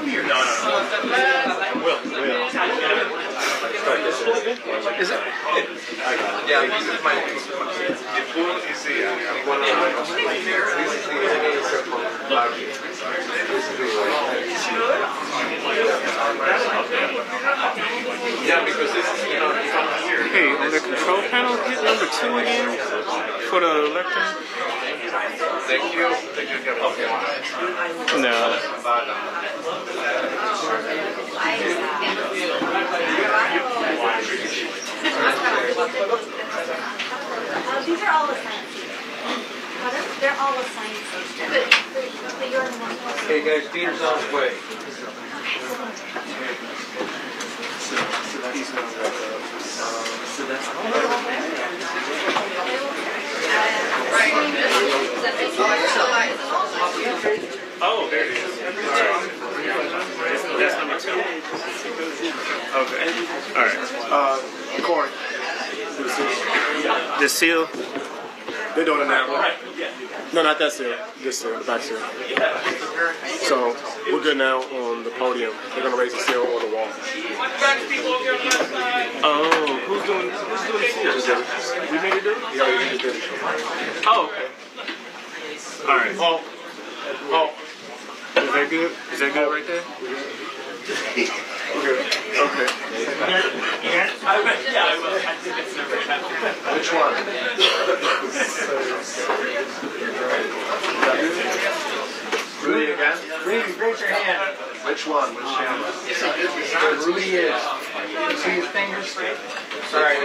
here. No. Will. Is it? Yeah, this is my. The pool is the one of my. This is the yeah, because this is here. Hey, on the control panel, hit number 2 again for the lectern. Thank you. No. These are all the science. They're all the science. Hey guys, Peter's on his way. Oh, there it is. That's number 2. Okay. All right. Corey. The seal. They're doing it now. No, not that seal. This seal, the back seal. So we're good now on the podium. They're gonna raise the seal on the wall. Oh, who's doing the seal? We made it do it? Yeah, we just did it. Oh, okay. All right. Paul. Is that good? Is that good right there? Okay. Which one? Rudy again? Rudy, raise your hand. Which one? Which hand? Rudy is. You see his fingers? Sorry.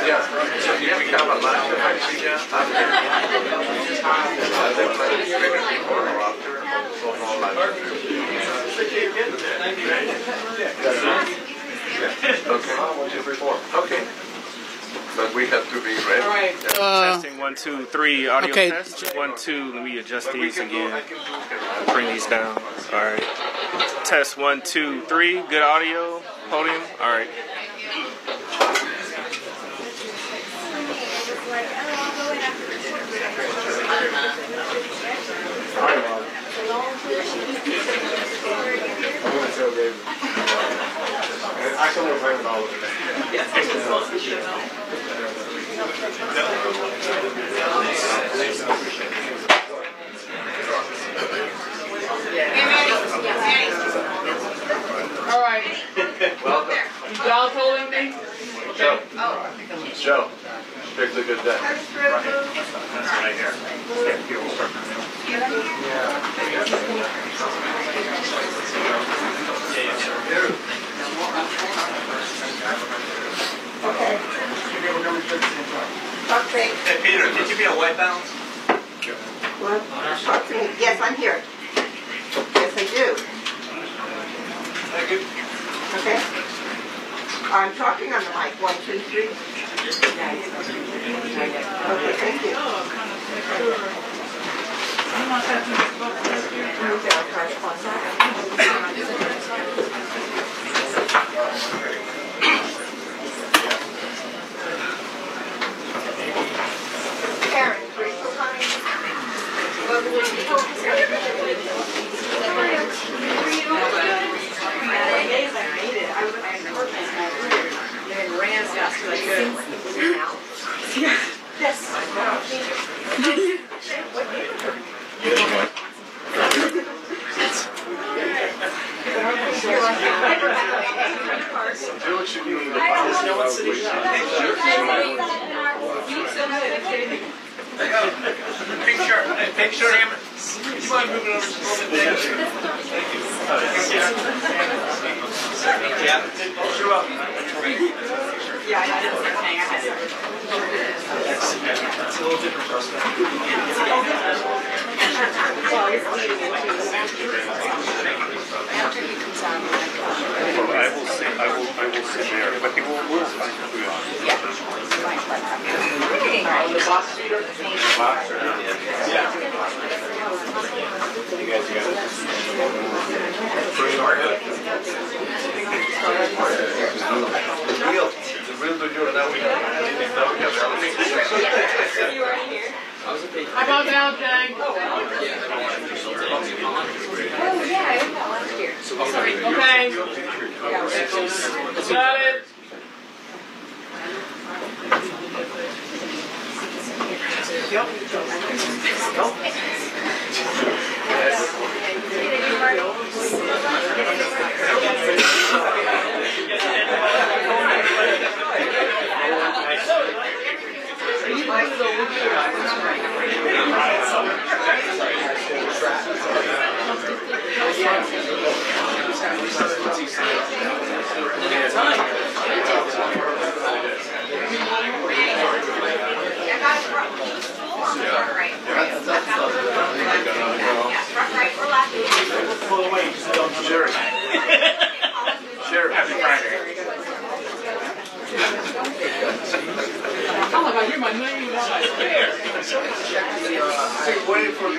Yeah. So if you become a lunch, Okay. 1, 2, 3, 4. Okay. But we have to be ready. All right. Testing 1, 2, 3. Audio okay. test. 1, 2. Let me adjust these again. Bring these down. All right. Test 1, 2, 3. Good audio. Podium. All right. I can only play with all of it. All right. Welcome. Y'all holding me? Joe. Joe. Picked a good day. Right here. Okay. Hey, Peter, did you get a white balance? What? Yes, I'm here. Yes, I do. Thank you. Okay. I'm talking on the mic. 1, 2, 3. Okay, thank you. Karen, Rachel coming. Yes. Do what you need. Pink shirt, Amber. You mind moving over just a little bit? Thank you. Yeah. You're welcome. Yeah, I didn't say anything. I had to. It's a little different for us now. Well, it's leading into I will sit there, but it will find who you are. yeah. The box seat or the same? Yeah. You guys got it. The real do you now we have How about now, Jay? yeah, I did that last year. Okay. Got it. Happy Friday. Oh my God, you're my name. Waiting for the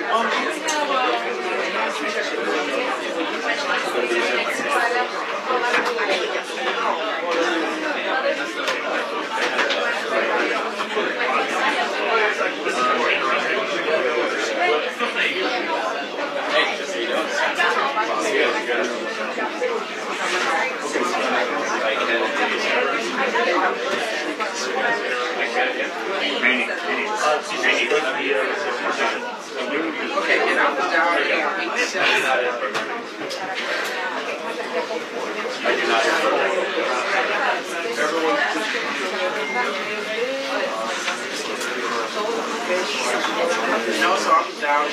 No, so I'm down.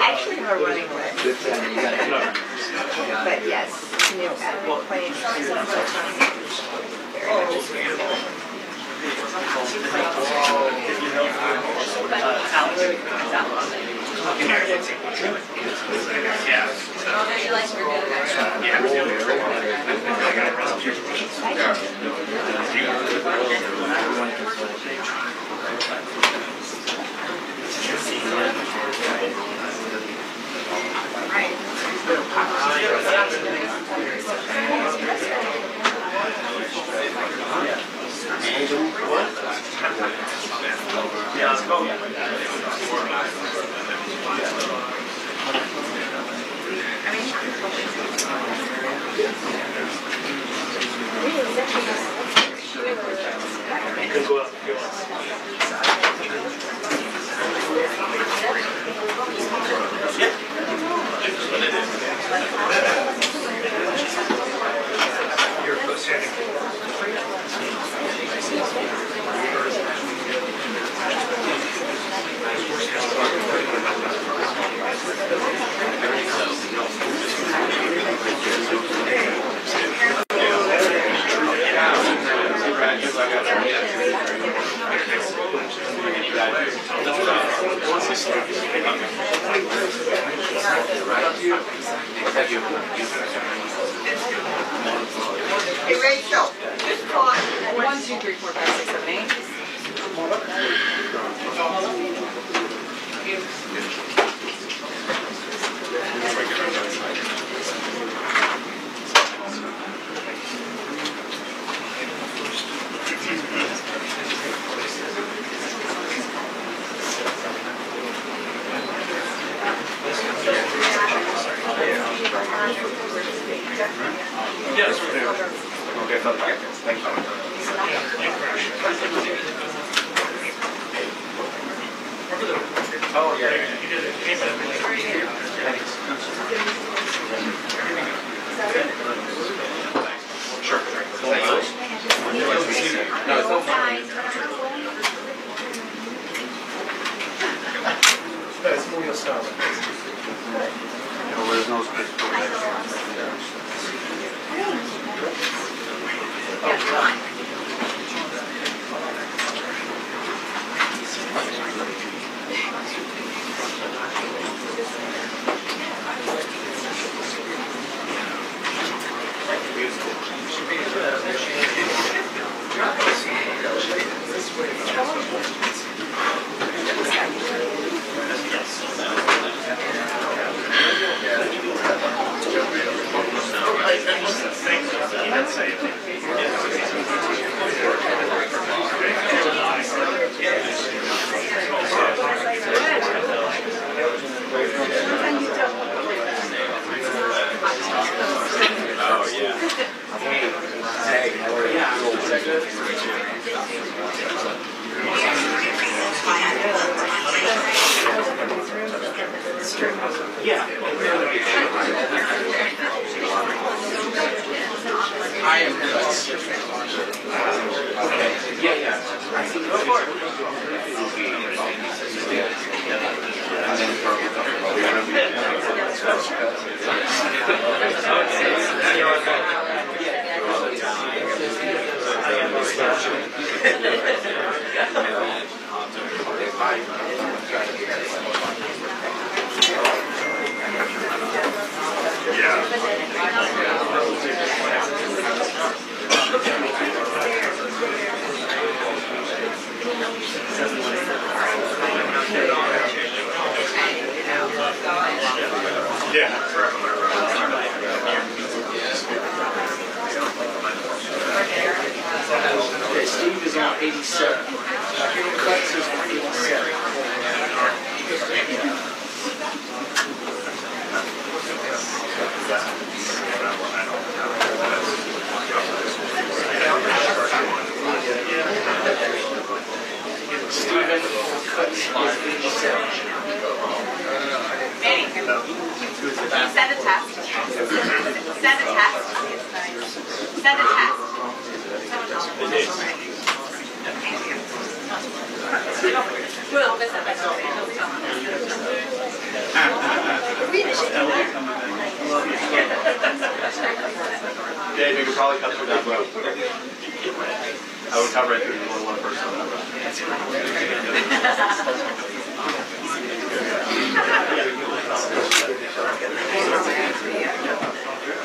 Actually, we're running away. But yes, you know, at one point, Hey, Rachel, just call 1, 2, 3, 4, 5, 6, 7, 8. Yes. Okay, thank you. Oh, yeah. Sure. No, it's not fine. It's more your style. There's no space for Steve is on 87. Cuts is on 87. Steven cuts is 87. Manny, can you send a text? Send a text. Send a text. Dave, you could probably cut through that road. I would cover it through one person on that road.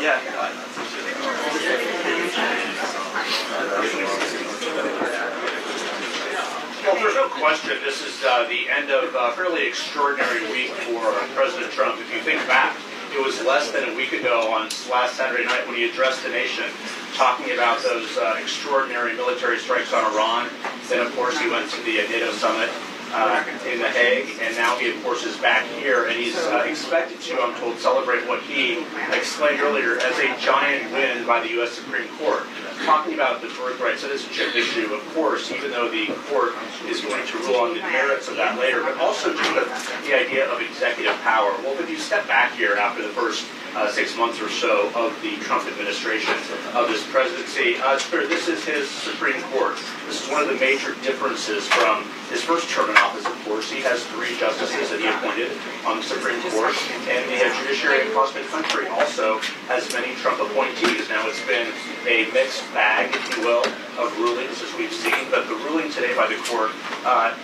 Yeah. Well, there's no question this is the end of a fairly extraordinary week for President Trump. If you think back, it was less than a week ago on last Saturday night when he addressed the nation, talking about those extraordinary military strikes on Iran. Then, of course, he went to the NATO summit in The Hague, and now he, of course, is back here, and he's expected to, I'm told, celebrate what he explained earlier as a giant win by the U.S. Supreme Court. Talking about the birthright citizenship issue, of course, even though the court is going to rule on the merits of that later, but also just the idea of executive power. Well, if you step back here after the first 6 months or so of the Trump administration, of this presidency, it's clear this is his Supreme Court. This is one of the major differences from his first term in office, of course. He has 3 justices that he appointed on the Supreme Court, and the judiciary across the country also has many Trump appointees. Now, it's been a mixed bag, if you will, of rulings, as we've seen, but the ruling today by the court,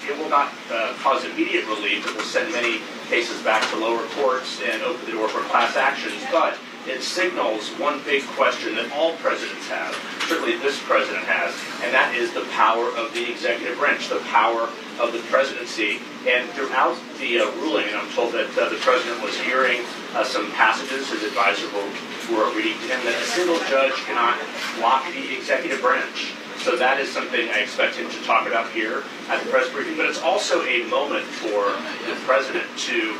it will not cause immediate relief. It will send many cases back to lower courts and open the door for class actions, but it signals one big question that all presidents have, certainly this president has, and that is the power of the executive branch, the power of the presidency. And throughout the ruling, and I'm told that the president was hearing some passages, his advisors were reading to him, that a single judge cannot block the executive branch. So that is something I expect him to talk about here at the press briefing. But it's also a moment for the president to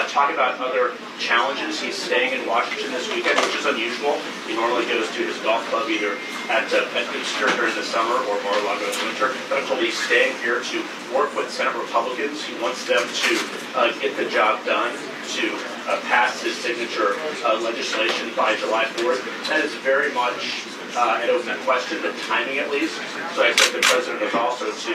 talk about other challenges. He's staying in Washington this weekend, which is unusual. He normally goes to his golf club either at Easter during the summer or Mar-a-Lago in winter. But I'm told he's staying here to work with Senate Republicans. He wants them to get the job done, to pass his signature legislation by July 4th. That is very much an open question, the timing at least. So I expect the president is also to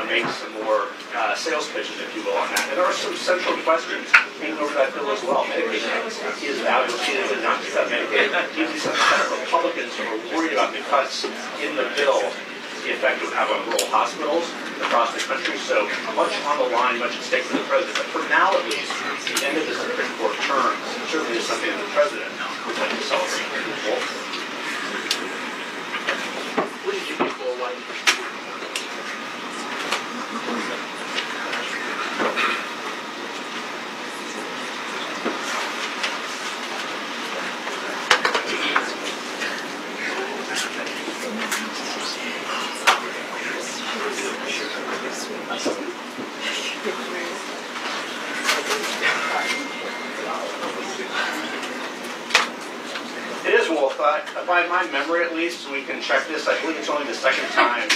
make some more sales pitches, if you will, on that. And there are some central questions hanging over that bill as well. Medicaid is valuable. He is not just about Medicaid. Even some Senate Republicans who are worried about the cuts in the bill, the effect it would have on rural hospitals across the country. So much on the line, much at stake for the president. But for now, at least, the end of the Supreme Court term certainly is something that the president would like to celebrate. What did you do for a while? It is, Wolf. By my memory, at least, we can check this. I believe it's only the second time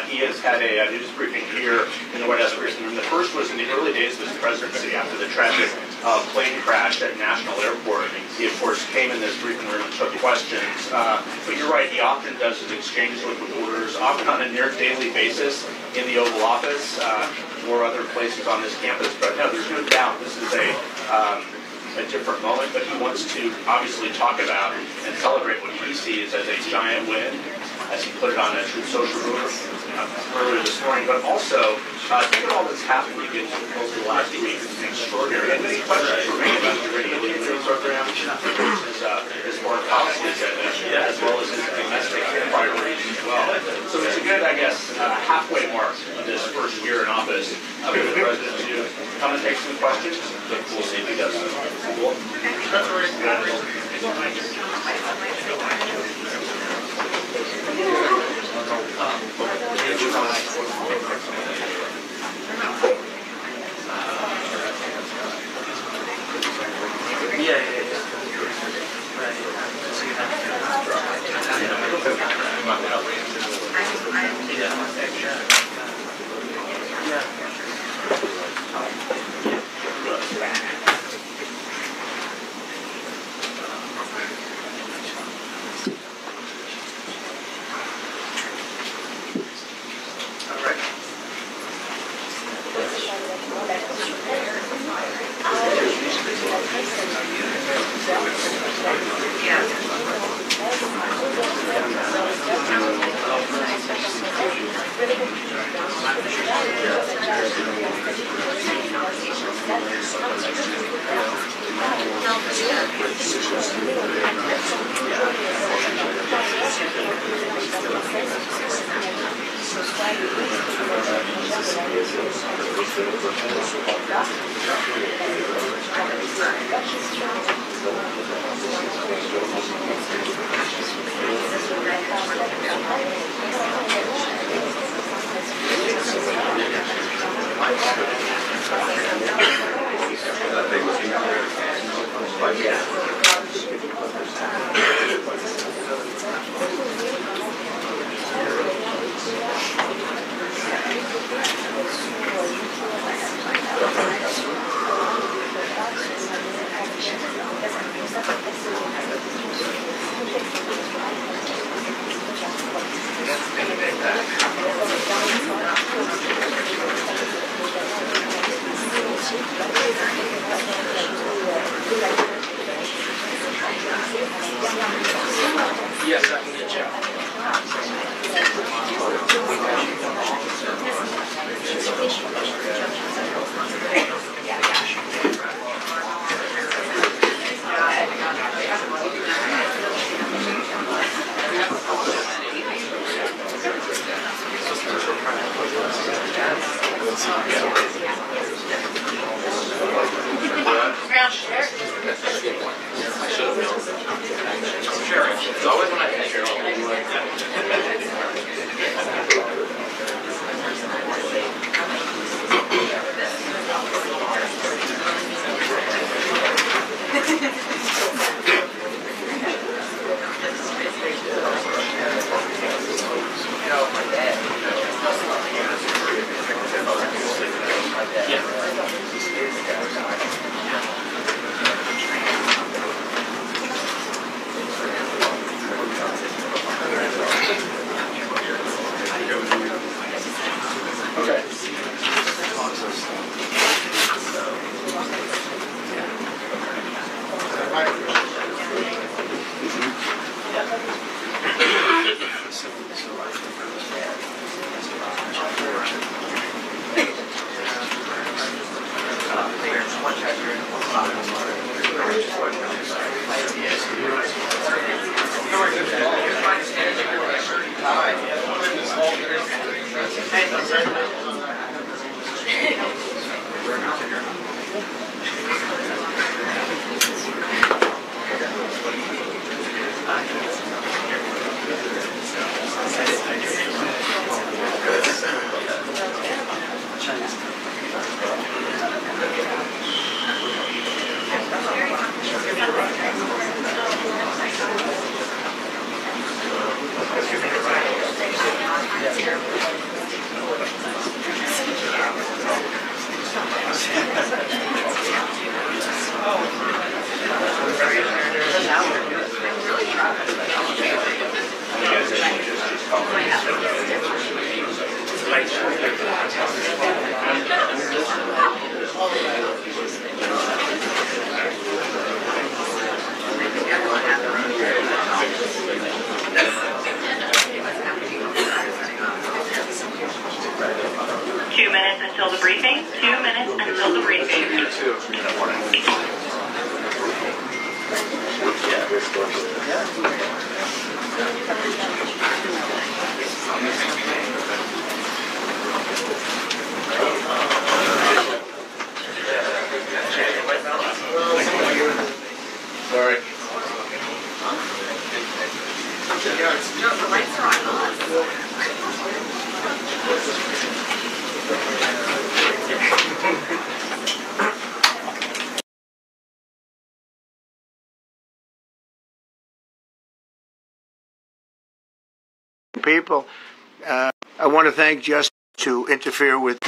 he has had a news briefing here in the White House briefing room. The first was in the early days of his presidency after the tragic plane crash at National Airport. He, of course, came in this briefing room and took questions. But you're right, he often does his exchanges with reporters, often on a near-daily basis in the Oval Office or other places on this campus. But no, there's no doubt this is a different moment, but he wants to obviously talk about and celebrate what he sees as a giant win, as he put it on a Truth Social earlier this morning, but also think of all that's happened again over the last week. It's been extraordinary. And many questions remain about the radio program, his foreign policy agenda, as well as his domestic priorities as well. So it's a good, I guess, halfway mark of this first year in office for the president to come and take some questions. But we'll see if he does. Cool. Yes, I can get you. Sure. It's always when I think you're too. Sorry. The lights are on us. People, I want to thank Justice to interfere with.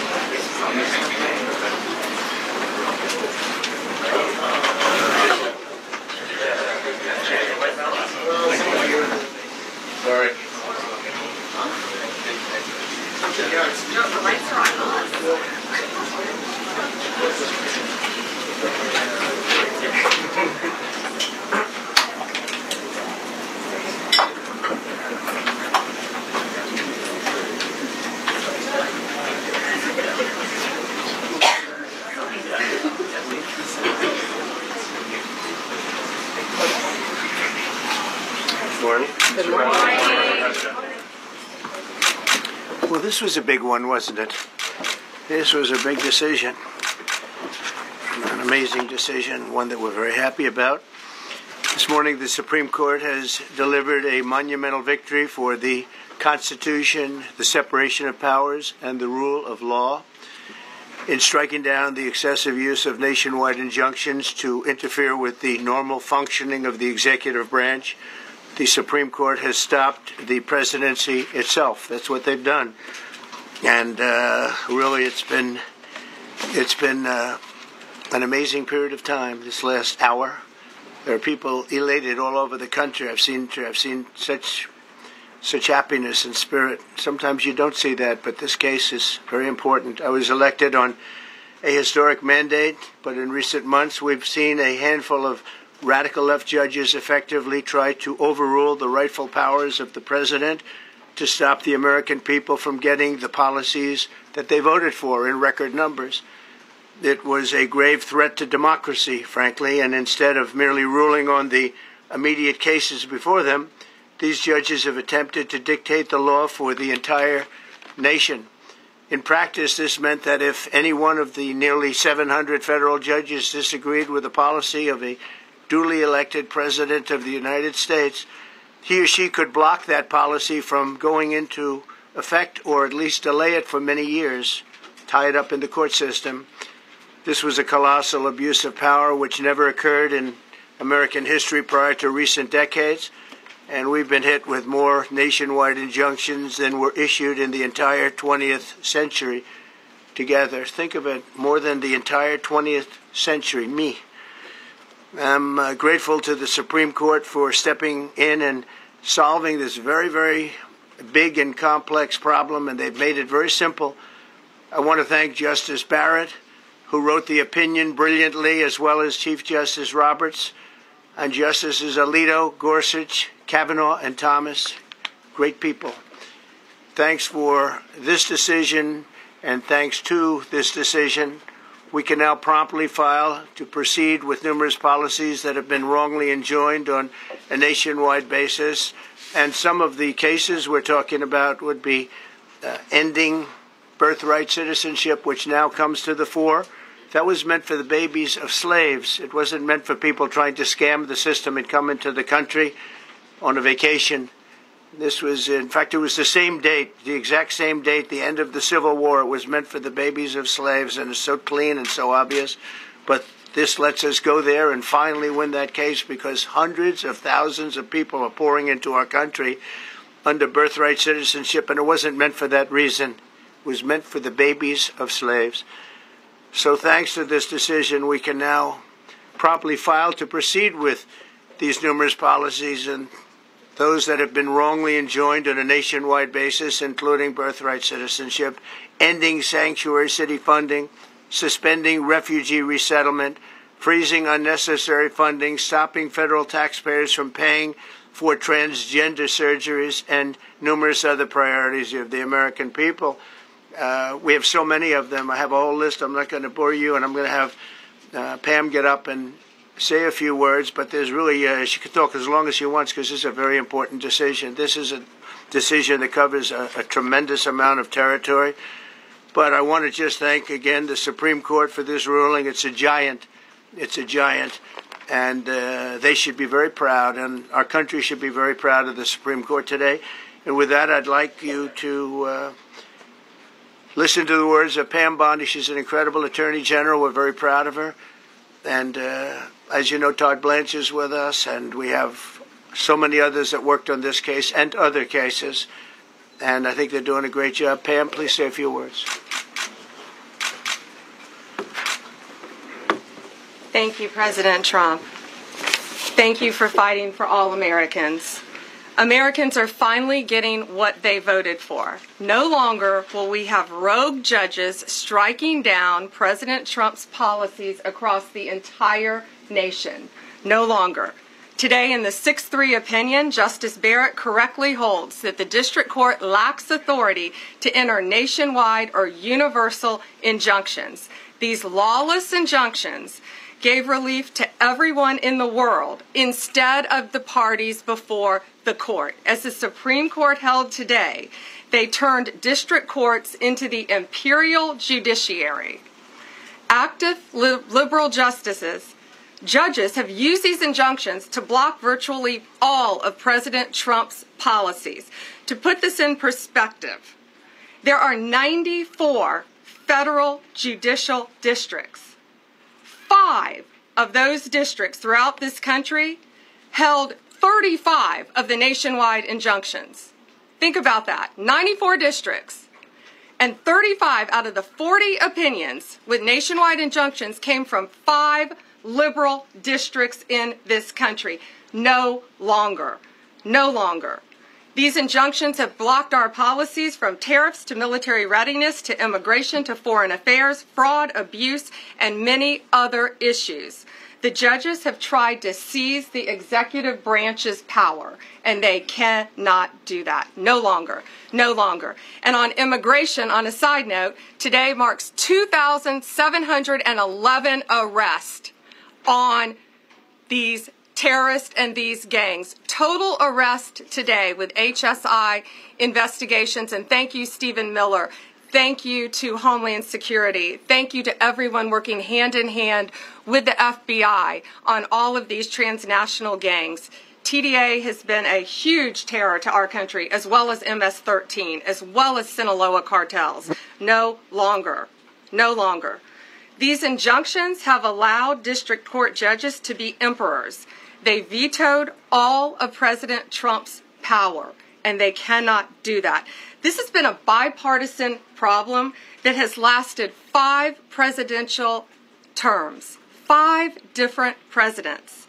Sorry. The lights are on us. Good morning. Well, this was a big one, wasn't it? This was a big decision. An amazing decision, one that we're very happy about. This morning, the Supreme Court has delivered a monumental victory for the Constitution, the separation of powers, and the rule of law in striking down the excessive use of nationwide injunctions to interfere with the normal functioning of the executive branch. The Supreme Court has stopped the presidency itself. That's what they've done. And really, it's been an amazing period of time this last hour. There are people elated all over the country. I've seen such happiness and spirit. Sometimes you don't see that, but this case is very important. I was elected on a historic mandate, but in recent months we've seen a handful of radical left judges effectively try to overrule the rightful powers of the president to stop the American people from getting the policies that they voted for in record numbers. It was a grave threat to democracy, frankly, and instead of merely ruling on the immediate cases before them, these judges have attempted to dictate the law for the entire nation. In practice, this meant that if any one of the nearly 700 federal judges disagreed with the policy of a duly elected president of the United States, he or she could block that policy from going into effect or at least delay it for many years, tie it up in the court system. This was a colossal abuse of power which never occurred in American history prior to recent decades, and we've been hit with more nationwide injunctions than were issued in the entire 20th century together. Think of it, more than the entire 20th century, me. I'm grateful to the Supreme Court for stepping in and solving this very, very big and complex problem, and they've made it very simple. I want to thank Justice Barrett, who wrote the opinion brilliantly, as well as Chief Justice Roberts, and Justices Alito, Gorsuch, Kavanaugh, and Thomas. Great people. Thanks for this decision, and thanks to this decision, we can now promptly file to proceed with numerous policies that have been wrongly enjoined on a nationwide basis. And some of the cases we're talking about would be ending birthright citizenship, which now comes to the fore. That was meant for the babies of slaves. It wasn't meant for people trying to scam the system and come into the country on a vacation. This was, in fact, it was the same date, the exact same date, the end of the Civil War. It was meant for the babies of slaves, and it's so clean and so obvious. But this lets us go there and finally win that case, because hundreds of thousands of people are pouring into our country under birthright citizenship, and it wasn't meant for that reason. It was meant for the babies of slaves. So thanks to this decision, we can now promptly file to proceed with these numerous policies and those that have been wrongly enjoined on a nationwide basis, including birthright citizenship, ending sanctuary city funding, suspending refugee resettlement, freezing unnecessary funding, stopping federal taxpayers from paying for transgender surgeries, and numerous other priorities of the American people. We have so many of them. I have a whole list. I'm not going to bore you, and I'm going to have Pam get up and say a few words, but there's really, she could talk as long as she wants because this is a very important decision. This is a decision that covers a tremendous amount of territory. But I want to just thank again the Supreme Court for this ruling. It's a giant. It's a giant. And they should be very proud, and our country should be very proud of the Supreme Court today. And with that, I'd like you to listen to the words of Pam Bondi. She's an incredible Attorney General. We're very proud of her. And as you know, Todd Blanche is with us, and we have so many others that worked on this case and other cases. And I think they're doing a great job. Pam, please say a few words. Thank you, President Trump. Thank you for fighting for all Americans. Americans are finally getting what they voted for. No longer will we have rogue judges striking down President Trump's policies across the entire nation. No longer. Today, in the 6-3 opinion, Justice Barrett correctly holds that the district court lacks authority to enter nationwide or universal injunctions. These lawless injunctions gave relief to everyone in the world instead of the parties before the court. As the Supreme Court held today, they turned district courts into the imperial judiciary. Active liberal judges have used these injunctions to block virtually all of President Trump's policies. To put this in perspective, there are 94 federal judicial districts. 5 of those districts throughout this country held 35 of the nationwide injunctions. Think about that. 94 districts. And 35 out of the 40 opinions with nationwide injunctions came from 5 liberal districts in this country. No longer. No longer. These injunctions have blocked our policies from tariffs to military readiness to immigration to foreign affairs, fraud, abuse, and many other issues. The judges have tried to seize the executive branch's power, and they cannot do that. No longer. No longer. And on immigration, on a side note, today marks 2,711 arrests on these terrorists and these gangs. Total arrest today with HSI investigations. And thank you, Stephen Miller. Thank you to Homeland Security. Thank you to everyone working hand in hand with the FBI on all of these transnational gangs. TDA has been a huge terror to our country, as well as MS-13, as well as Sinaloa cartels. No longer. No longer. These injunctions have allowed district court judges to be emperors. They vetoed all of President Trump's power, and they cannot do that. This has been a bipartisan problem that has lasted 5 presidential terms, 5 different presidents,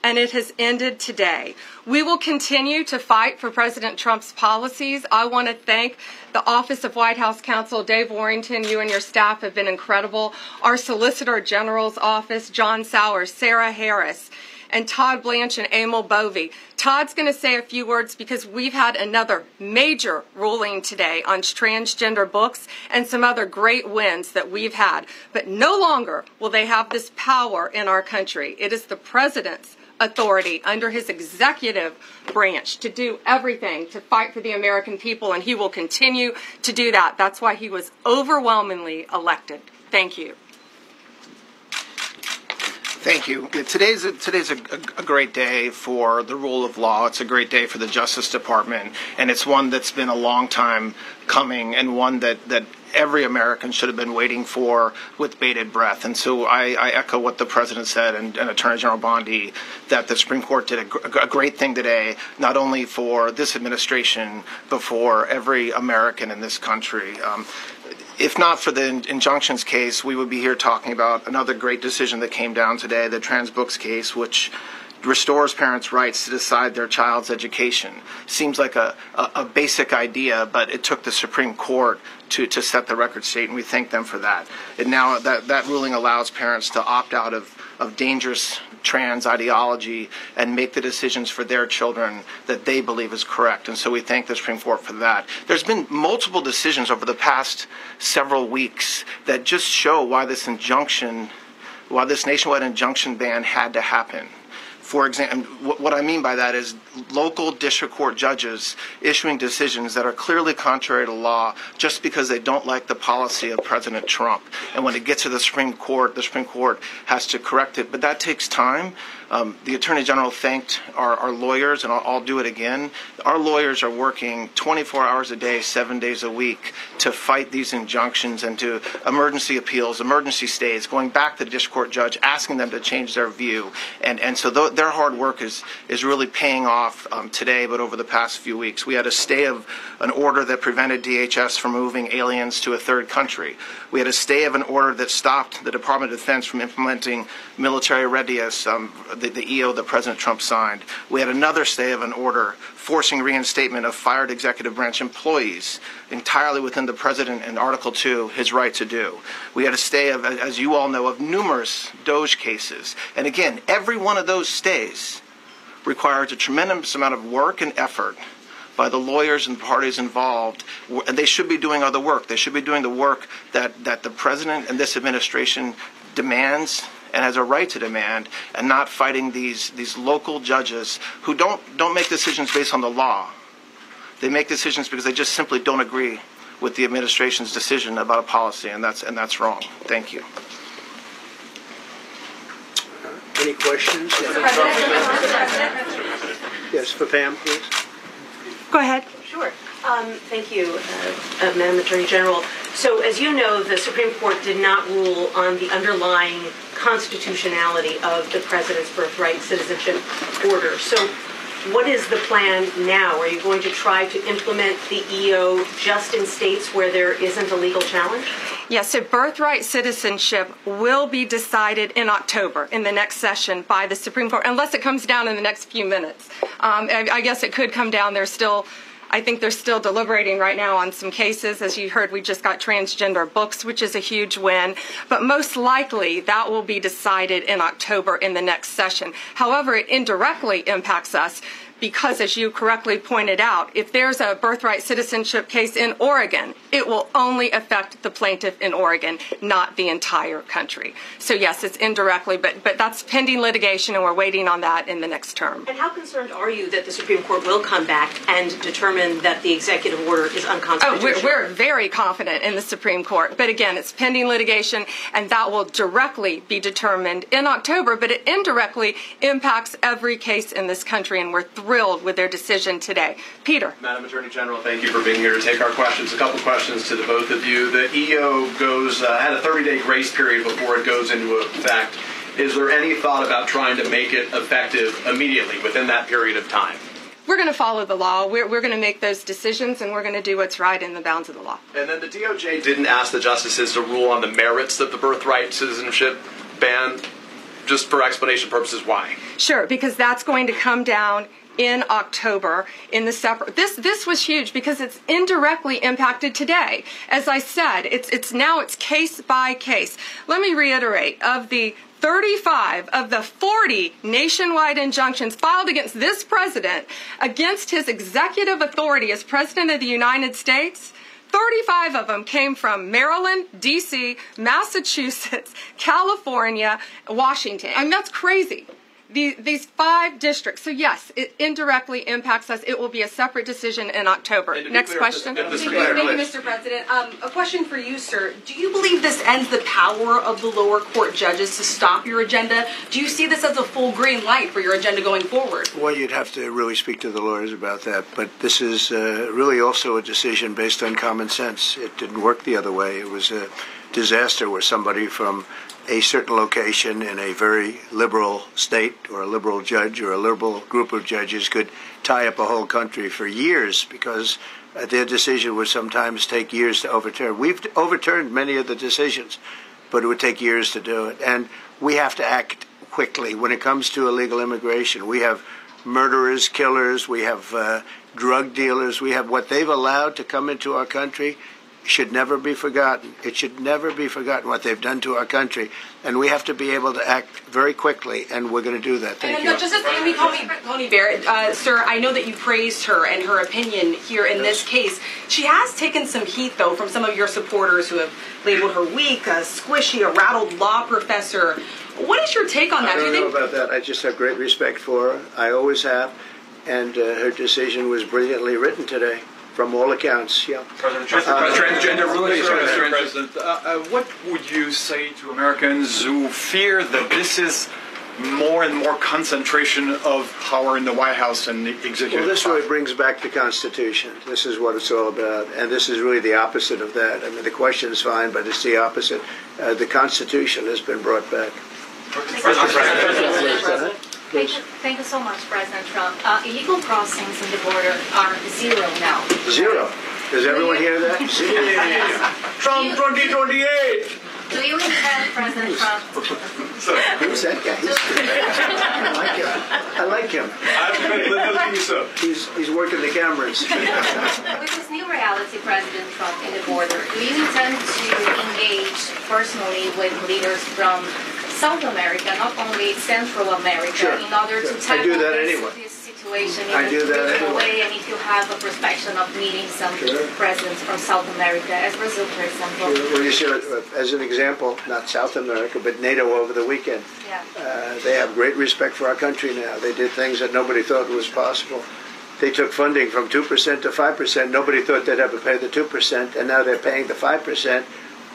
and it has ended today. We will continue to fight for President Trump's policies. I want to thank the Office of White House Counsel, Dave Warrington. You and your staff have been incredible. Our Solicitor General's office, John Sowers, Sarah Harris, and Todd Blanche and Emil Bovey. Todd's going to say a few words because we've had another major ruling today on transgender books and some other great wins that we've had. But no longer will they have this power in our country. It is the president's authority under his executive branch to do everything to fight for the American people, and he will continue to do that. That's why he was overwhelmingly elected. Thank you. Thank you. Today's a great day for the rule of law. It's a great day for the Justice Department, and it's one that's been a long time coming, and one that every American should have been waiting for with bated breath. And so I echo what the President said and Attorney General Bondi, that the Supreme Court did a great thing today, not only for this administration, but for every American in this country. If not for the injunctions case, we would be here talking about another great decision that came down today, the trans books case, which restores parents' rights to decide their child's education. Seems like a basic idea, but it took the Supreme Court to set the record straight, and we thank them for that. And now that ruling allows parents to opt out of dangerous trans ideology and make the decisions for their children that they believe is correct. And so we thank the Supreme Court for that. There's been multiple decisions over the past several weeks that just show why this injunction why this nationwide injunction ban had to happen. For example, what I mean by that is local district court judges issuing decisions that are clearly contrary to law just because they don't like the policy of President Trump. And when it gets to the Supreme Court has to correct it. But that takes time. The Attorney General thanked our lawyers, and I'll do it again. Our lawyers are working 24 hours a day, 7 days a week to fight these injunctions and to emergency appeals, emergency stays, going back to the district court judge, asking them to change their view. And so their hard work is really paying off today, but over the past few weeks. We had a stay of an order that prevented DHS from moving aliens to a third country. We had a stay of an order that stopped the Department of Defense from implementing military readiness, the EO that President Trump signed. We had another stay of an order forcing reinstatement of fired executive branch employees entirely within the President in Article 2, his right to do. We had a stay of, as you all know, of numerous DOJ cases. And again, every one of those stays requires a tremendous amount of work and effort by the lawyers and parties involved, and they should be doing other work. They should be doing the work that the President and this administration demands and has a right to demand, and not fighting these local judges who don't make decisions based on the law. They make decisions because they just simply don't agree with the administration's decision about a policy, and that's wrong. Thank you. Any questions? Yes, for Pam, please. Go ahead. Sure. Thank you, Madam Attorney General. So, as you know, the Supreme Court did not rule on the underlying constitutionality of the President's birthright citizenship order. So, what is the plan now? Are you going to try to implement the EO just in states where there isn't a legal challenge? Yes, so birthright citizenship will be decided in October in the next session by the Supreme Court, unless it comes down in the next few minutes. I guess it could come down. I think they're still deliberating right now on some cases. As you heard, we just got transgender books, which is a huge win. But most likely, that will be decided in October in the next session. However, it indirectly impacts us because, as you correctly pointed out, if there's a birthright citizenship case in Oregon, it will only affect the plaintiff in Oregon, not the entire country. So, yes, it's indirectly, but that's pending litigation, and we're waiting on that in the next term. And how concerned are you that the Supreme Court will come back and determine that the executive order is unconstitutional? Oh, we're very confident in the Supreme Court. But again, it's pending litigation, and that will directly be determined in October, but it indirectly impacts every case in this country, and we're thrilled with their decision today. Peter. Madam Attorney General, thank you for being here to take our questions. A couple questions to the both of you. The EO had a 30-day grace period before it goes into effect. Is there any thought about trying to make it effective immediately within that period of time? We're going to follow the law. We're going to make those decisions, and we're going to do what's right in the bounds of the law. And then the DOJ didn't ask the justices to rule on the merits of the birthright citizenship ban. Just for explanation purposes, why? Sure, because that's going to come down in October in the separate. This was huge because it's indirectly impacted today. As I said, it's case by case. Let me reiterate, of the 35 of the 40 nationwide injunctions filed against this president, against his executive authority as President of the United States, 35 of them came from Maryland, D.C., Massachusetts, California, Washington. I mean, that's crazy. These 5 districts. So, yes, it indirectly impacts us. It will be a separate decision in October. Next question. Thank you, Mr. President. A question for you, sir. Do you believe this ends the power of the lower court judges to stop your agenda? Do you see this as a full green light for your agenda going forward? Well, you'd have to really speak to the lawyers about that. But this is really also a decision based on common sense. It didn't work the other way. It was a disaster where somebody from a certain location in a very liberal state or a liberal judge or a liberal group of judges could tie up a whole country for years because their decision would sometimes take years to overturn. We've overturned many of the decisions, but it would take years to do it. And we have to act quickly when it comes to illegal immigration. We have murderers, killers, we have drug dealers, we have what they've allowed to come into our country. Should never be forgotten. It should never be forgotten what they've done to our country. And we have to be able to act very quickly, and we're going to do that. Thank you. Justice Amy Coney Barrett, sir, I know that you praised her and her opinion here in this case. She has taken some heat, though, from some of your supporters who have labeled her weak, a squishy, a rattled law professor. What is your take on that? I don't know about that. I just have great respect for her. I always have. And her decision was brilliantly written today, from all accounts. Yeah. Transgender ruling, Mr. President. What would you say to Americans who fear that this is more and more concentration of power in the White House and the executive? Well, this really brings back the Constitution. This is what it's all about. And this is really the opposite of that. I mean, the question is fine, but it's the opposite. The Constitution has been brought back. Thank you so much, President Trump. Illegal crossings on the border are zero now. Zero. Does everyone hear that? Trump 2028. Do you intend, President Trump? Who's that guy? I like him. He's working the cameras. With this new reality, President Trump, in the border, do you intend to engage personally with leaders from South America, not only Central America, in order to tackle this situation in a different way, and if you have a perspective of meeting some presidents from South America, as Brazil, for example? Well, you see, as an example, not South America, but NATO over the weekend. They have great respect for our country now. They did things that nobody thought was possible. They took funding from 2% to 5%. Nobody thought they'd ever pay the 2%, and now they're paying the 5%.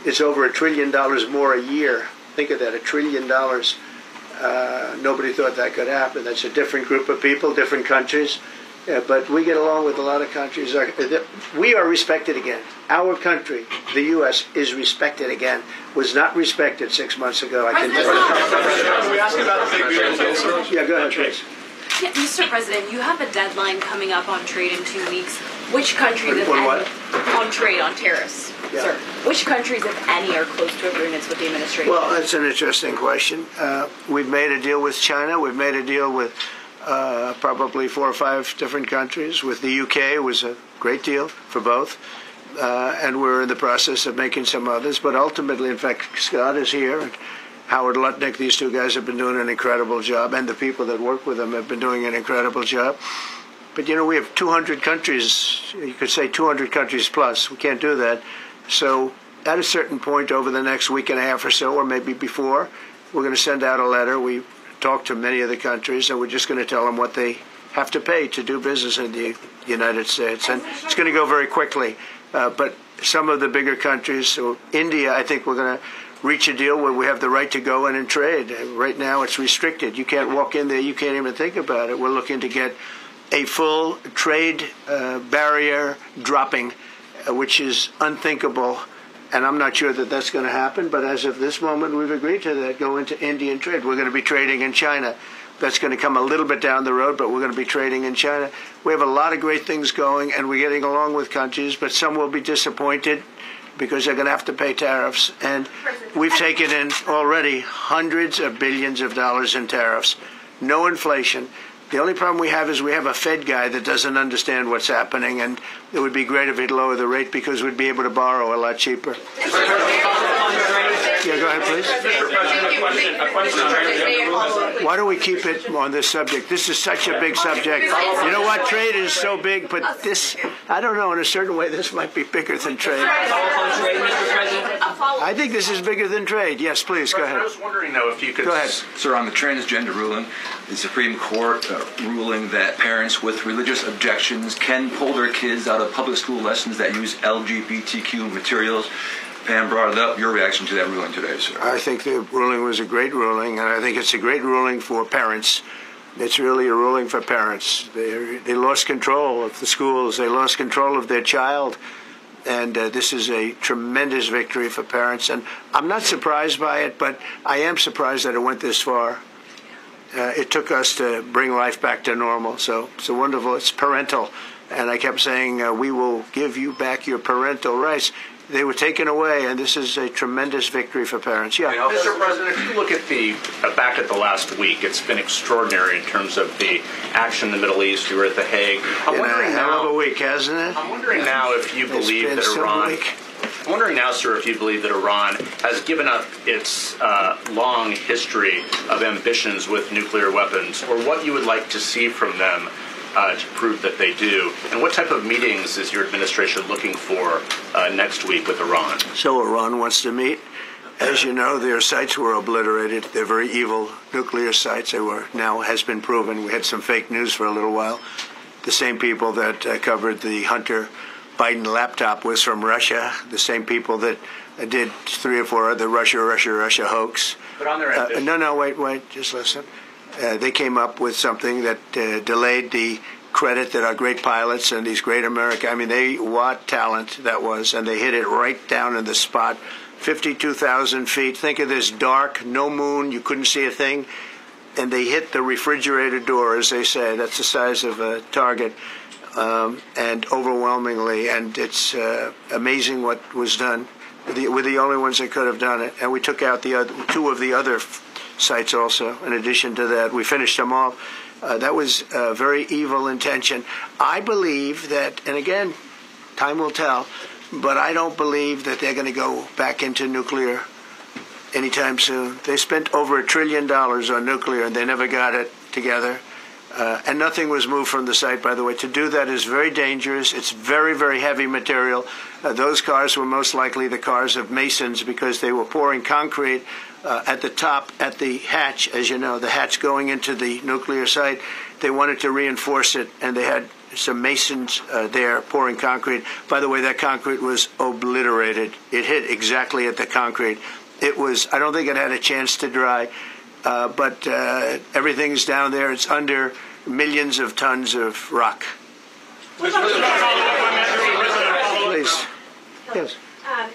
It's over $1 trillion more a year. Think of that, $1 trillion. Nobody thought that could happen. That's a different group of people, different countries. But we get along with a lot of countries. We are respected again. Our country, the U.S., is respected again. Was not respected 6 months ago. I can tell you. We asked about the big beautiful. Yeah, go ahead, please. Yeah, Mr. President, you have a deadline coming up on trade in 2 weeks. Which countries, if any, on trade, on tariffs, sir, which countries, if any, are close to agreements with the administration? Well, that's an interesting question. We've made a deal with China. We've made a deal with probably 4 or 5 different countries. With the UK, it was a great deal for both. And we're in the process of making some others. But ultimately, in fact, Scott is here, and Howard Lutnick, these two guys have been doing an incredible job, and the people that work with them have been doing an incredible job. But, you know, we have 200 countries, you could say 200 countries plus. We can't do that. So at a certain point over the next week and a half or so, or maybe before, we're going to send out a letter. We talked to many of the countries, and we're just going to tell them what they have to pay to do business in the United States. And it's going to go very quickly. But some of the bigger countries, so India, I think we're going to reach a deal where we have the right to go in and trade. Right now it's restricted. You can't walk in there. You can't even think about it. We're looking to get a full trade barrier dropping, which is unthinkable. And I'm not sure that that's going to happen. But as of this moment, we've agreed to that, go into Indian trade. We're going to be trading in China. That's going to come a little bit down the road, but we're going to be trading in China. We have a lot of great things going, and we're getting along with countries, but some will be disappointed because they're going to have to pay tariffs. And we've taken in already hundreds of billions of dollars in tariffs. No inflation. The only problem we have is we have a Fed guy that doesn't understand what's happening, and it would be great if he'd lower the rate because we'd be able to borrow a lot cheaper. Yeah, go ahead, please. Why don't we keep it on this subject? This is such a big subject. You know what? Trade is so big, but this, I don't know, in a certain way, this might be bigger than trade. I think this is bigger than trade. Yes, please, go ahead. I was wondering, though, if you could... Go ahead. Sir, on the transgender ruling, the Supreme Court ruling that parents with religious objections can pull their kids out of public school lessons that use LGBTQ materials. Pam brought it up. Your reaction to that ruling today, sir? I think the ruling was a great ruling, and I think it's a great ruling for parents. It's really a ruling for parents. They lost control of the schools. They lost control of their child. And this is a tremendous victory for parents. And I'm not surprised by it, but I am surprised that it went this far. It took us to bring life back to normal. So it's wonderful. It's parental. And I kept saying, we will give you back your parental rights. They were taken away, and this is a tremendous victory for parents. Yeah. Mr. President, if you look at the back at the last week, it's been extraordinary in terms of the action in the Middle East. You were at The Hague. I'm wondering now, hell of a week, hasn't it? I'm wondering now if you believe that Iran. I'm wondering now, sir, if you believe that Iran has given up its long history of ambitions with nuclear weapons, or what you would like to see from them to prove that they do, and what type of meetings is your administration looking for next week with Iran? So Iran wants to meet. As you know, their sites were obliterated. They're very evil nuclear sites. They were, now has been proven. We had some fake news for a little while. The same people that covered the Hunter Biden laptop was from Russia. The same people that did 3 or 4 other Russia hoax. But on their end, no, wait, just listen. They came up with something that delayed the credit that our great pilots and these great America, I mean, what talent that was, and they hit it right down in the spot. 52,000 feet. Think of this dark, no moon, you couldn't see a thing. And they hit the refrigerator door, as they say. That's the size of a target. And overwhelmingly, and it's amazing what was done. We're the only ones that could have done it. And we took out the 2 of the other sites also, in addition to that. We finished them off. That was a very evil intention. I believe that, and again, time will tell, but I don't believe that they're going to go back into nuclear anytime soon. They spent over $1 trillion on nuclear, and they never got it together. And nothing was moved from the site, by the way. To do that is very dangerous. It's very, very heavy material. Those cars were most likely the cars of masons because they were pouring concrete at the top, at the hatch, as you know, the hatch going into the nuclear site. They wanted to reinforce it, and they had some masons there pouring concrete. By the way, that concrete was obliterated. It hit exactly at the concrete. It was, I don't think it had a chance to dry, but everything's down there. It's under millions of tons of rock. Please. Yes.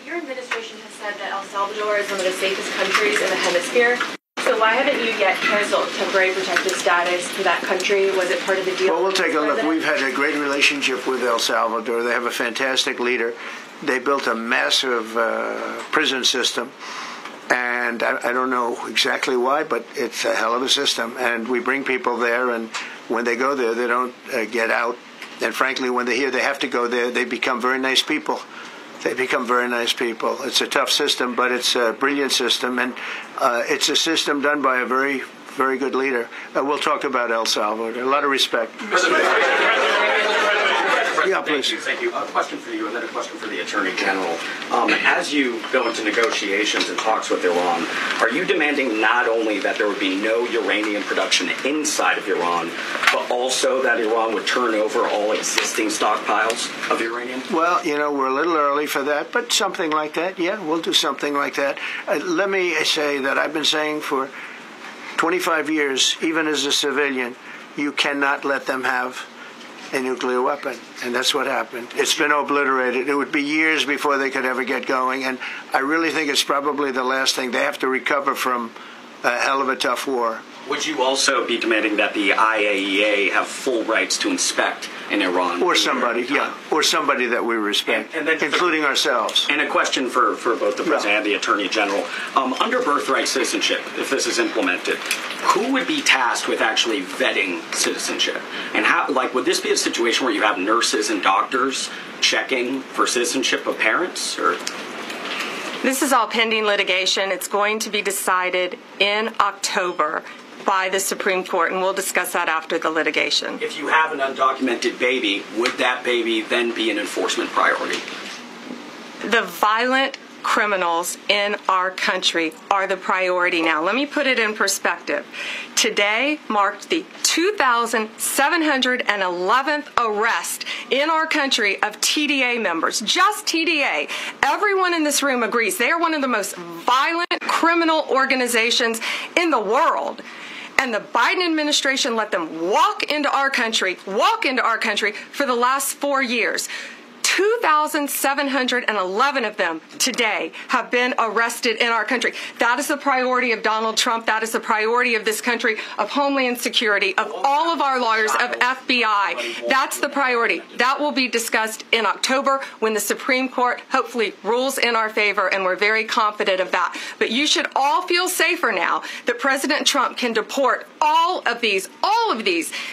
Your administration has said that El Salvador is one of the safest countries in the hemisphere. So why haven't you yet canceled temporary protected status for that country? Was it part of the deal? Well, we'll take a look. We've had a great relationship with El Salvador. They have a fantastic leader. They built a massive prison system. And I don't know exactly why, but it's a hell of a system. And we bring people there, and when they go there, they don't get out. And frankly, when they hear they have to go there, they become very nice people. They become very nice people. It's a tough system, but it's a brilliant system, and it's a system done by a very, very good leader. We'll talk about El Salvador. A lot of respect. Yeah, please. Thank you. A question for you, and then a question for the Attorney General. As you go into negotiations and talks with Iran, are you demanding not only that there would be no uranium production inside of Iran, but also that Iran would turn over all existing stockpiles of uranium? Well, you know, we're a little early for that, but something like that, yeah, we'll do something like that. Let me say that I've been saying for 25 years, even as a civilian, you cannot let them have a nuclear weapon, and that's what happened. It's been obliterated. It would be years before they could ever get going, and I really think it's probably the last thing. They have to recover from a hell of a tough war. Would you also be demanding that the IAEA have full rights to inspect in Iran? Or somebody, yeah, or somebody that we respect, and including ourselves. And a question for both the President and the Attorney General. Under birthright citizenship, if this is implemented, who would be tasked with actually vetting citizenship? And how, like, would this be a situation where you have nurses and doctors checking for citizenship of parents, or? This is all pending litigation. It's going to be decided in October by the Supreme Court, and we'll discuss that after the litigation. If you have an undocumented baby, would that baby then be an enforcement priority? The violent criminals in our country are the priority now. Let me put it in perspective. Today marked the 2,711th arrest in our country of TDA members. Just TDA. Everyone in this room agrees they are one of the most violent criminal organizations in the world. And the Biden administration let them walk into our country for the last 4 years. 2,711 of them today have been arrested in our country. That is the priority of Donald Trump. That is the priority of this country, of Homeland Security, of all of our lawyers, of FBI. That's the priority. That will be discussed in October when the Supreme Court hopefully rules in our favor, and we're very confident of that. But you should all feel safer now that President Trump can deport all of these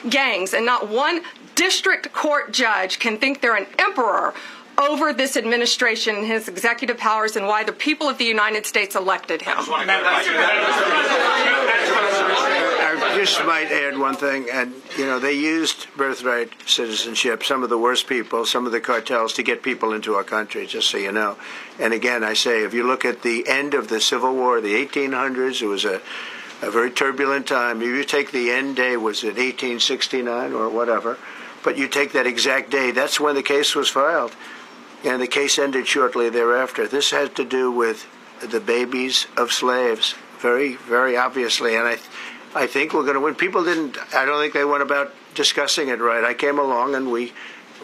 gangs, and not one district court judge can think they're an emperor over this administration and his executive powers and why the people of the United States elected him. just might add one thing, and they used birthright citizenship, some of the worst people, some of the cartels, to get people into our country, just so you know. And again, I say, if you look at the end of the Civil War, the 1800s, it was a very turbulent time. If you take the end day, was it 1869 or whatever, but you take that exact day, that's when the case was filed. And the case ended shortly thereafter. This had to do with the babies of slaves, very, very obviously. And I think we're going to win. People I don't think they went about discussing it right. I came along and we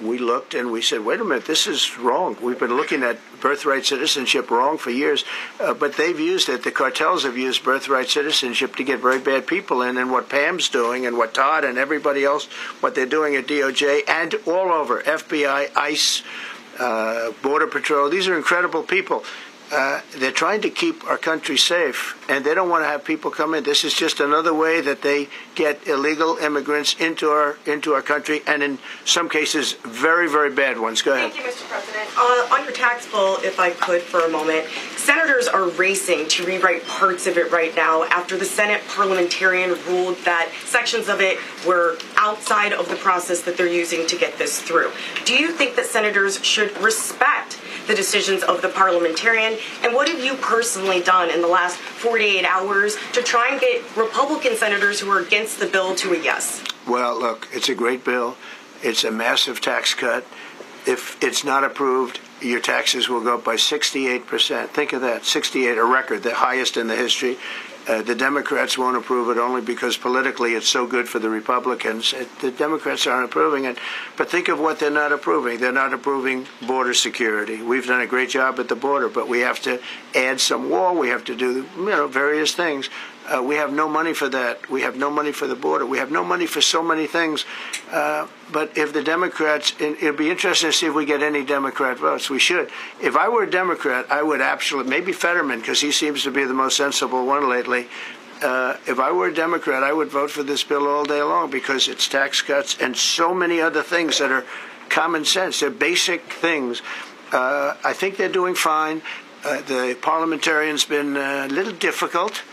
looked and we said, wait a minute, this is wrong. We've been looking at birthright citizenship wrong for years, but they've used it. The cartels have used birthright citizenship to get very bad people in, and what Pam's doing and what Todd and everybody else, what they're doing at DOJ and all over, FBI, ICE, Border Patrol, these are incredible people. They're trying to keep our country safe, and they don't want to have people come in. This is just another way that they get illegal immigrants into our country, and in some cases, very, very bad ones. Go ahead. Thank you, Mr. President. On your tax bill, if I could for a moment, senators are racing to rewrite parts of it right now after the Senate parliamentarian ruled that sections of it were outside of the process that they're using to get this through. Do you think that senators should respect the decisions of the parliamentarian? And what have you personally done in the last 48 hours to try and get Republican senators who are against the bill to a yes? Well, look, it's a great bill. It's a massive tax cut. If it's not approved, your taxes will go up by 68%. Think of that, 68, a record, the highest in the history. The Democrats won't approve it only because politically it's so good for the Republicans. The Democrats aren't approving it. But think of what they're not approving. They're not approving border security. We've done a great job at the border, but we have to add some wall. We have to do various things. We have no money for that. We have no money for the border. We have no money for so many things. But if the Democrats, it'd be interesting to see if we get any Democrat votes. We should. If I were a Democrat, I would absolutely, maybe Fetterman, because he seems to be the most sensible one lately. If I were a Democrat, I would vote for this bill all day long because it's tax cuts and so many other things that are common sense. They're basic things. I think they're doing fine. The parliamentarian's been a little difficult.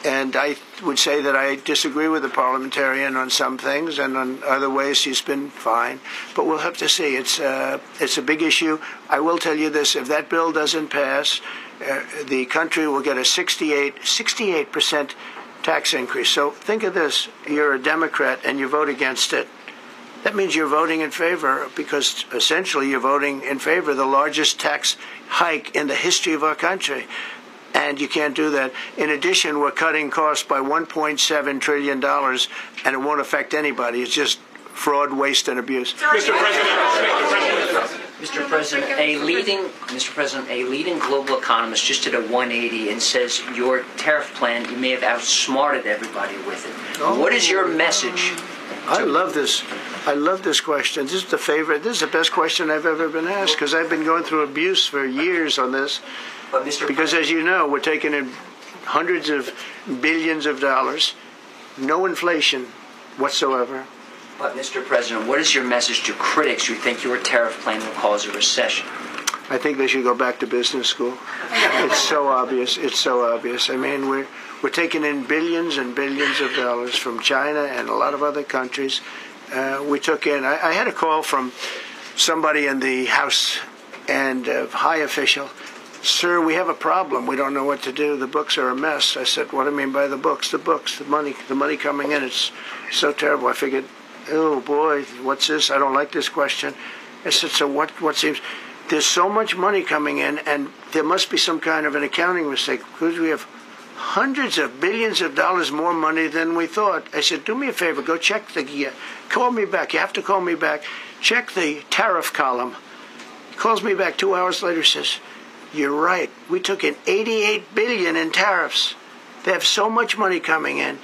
And I would say that I disagree with the parliamentarian on some things, and on other ways he's been fine. But we'll have to see. It's a big issue. I will tell you this: if that bill doesn't pass, the country will get a 68% tax increase. So think of this: you're a Democrat and you vote against it. That means you're voting in favor, because essentially you're voting in favor of the largest tax hike in the history of our country. And you can't do that. In addition, we're cutting costs by $1.7 trillion, and it won't affect anybody. It's just fraud, waste, and abuse. Mr. President, a leading global economist just did a 180 and says your tariff plan, you may have outsmarted everybody with it. What is your message? I love this. I love this question. This is the favorite. This is the best question I've ever been asked, because I've been going through abuse for years on this. Because, as you know, we're taking in hundreds of billions of dollars, no inflation whatsoever. But, Mr. President, what is your message to critics who think your tariff plan will cause a recession? I think they should go back to business school. It's so obvious. It's so obvious. I mean, we're taking in billions and billions of dollars from China and a lot of other countries. We took in, I had a call from somebody in the House and a high official. Sir, we have a problem. We don't know what to do. The books are a mess. I said, what do you mean by the books? The books, the money coming in. It's so terrible. I figured, oh boy, what's this? I don't like this question. I said, so what seems, there's so much money coming in, and there must be some kind of an accounting mistake, because we have hundreds of billions of dollars more money than we thought. I said, do me a favor, go check call me back. You have to call me back. Check the tariff column. He calls me back 2 hours later, says, you're right. We took in $88 billion in tariffs. They have so much money coming in.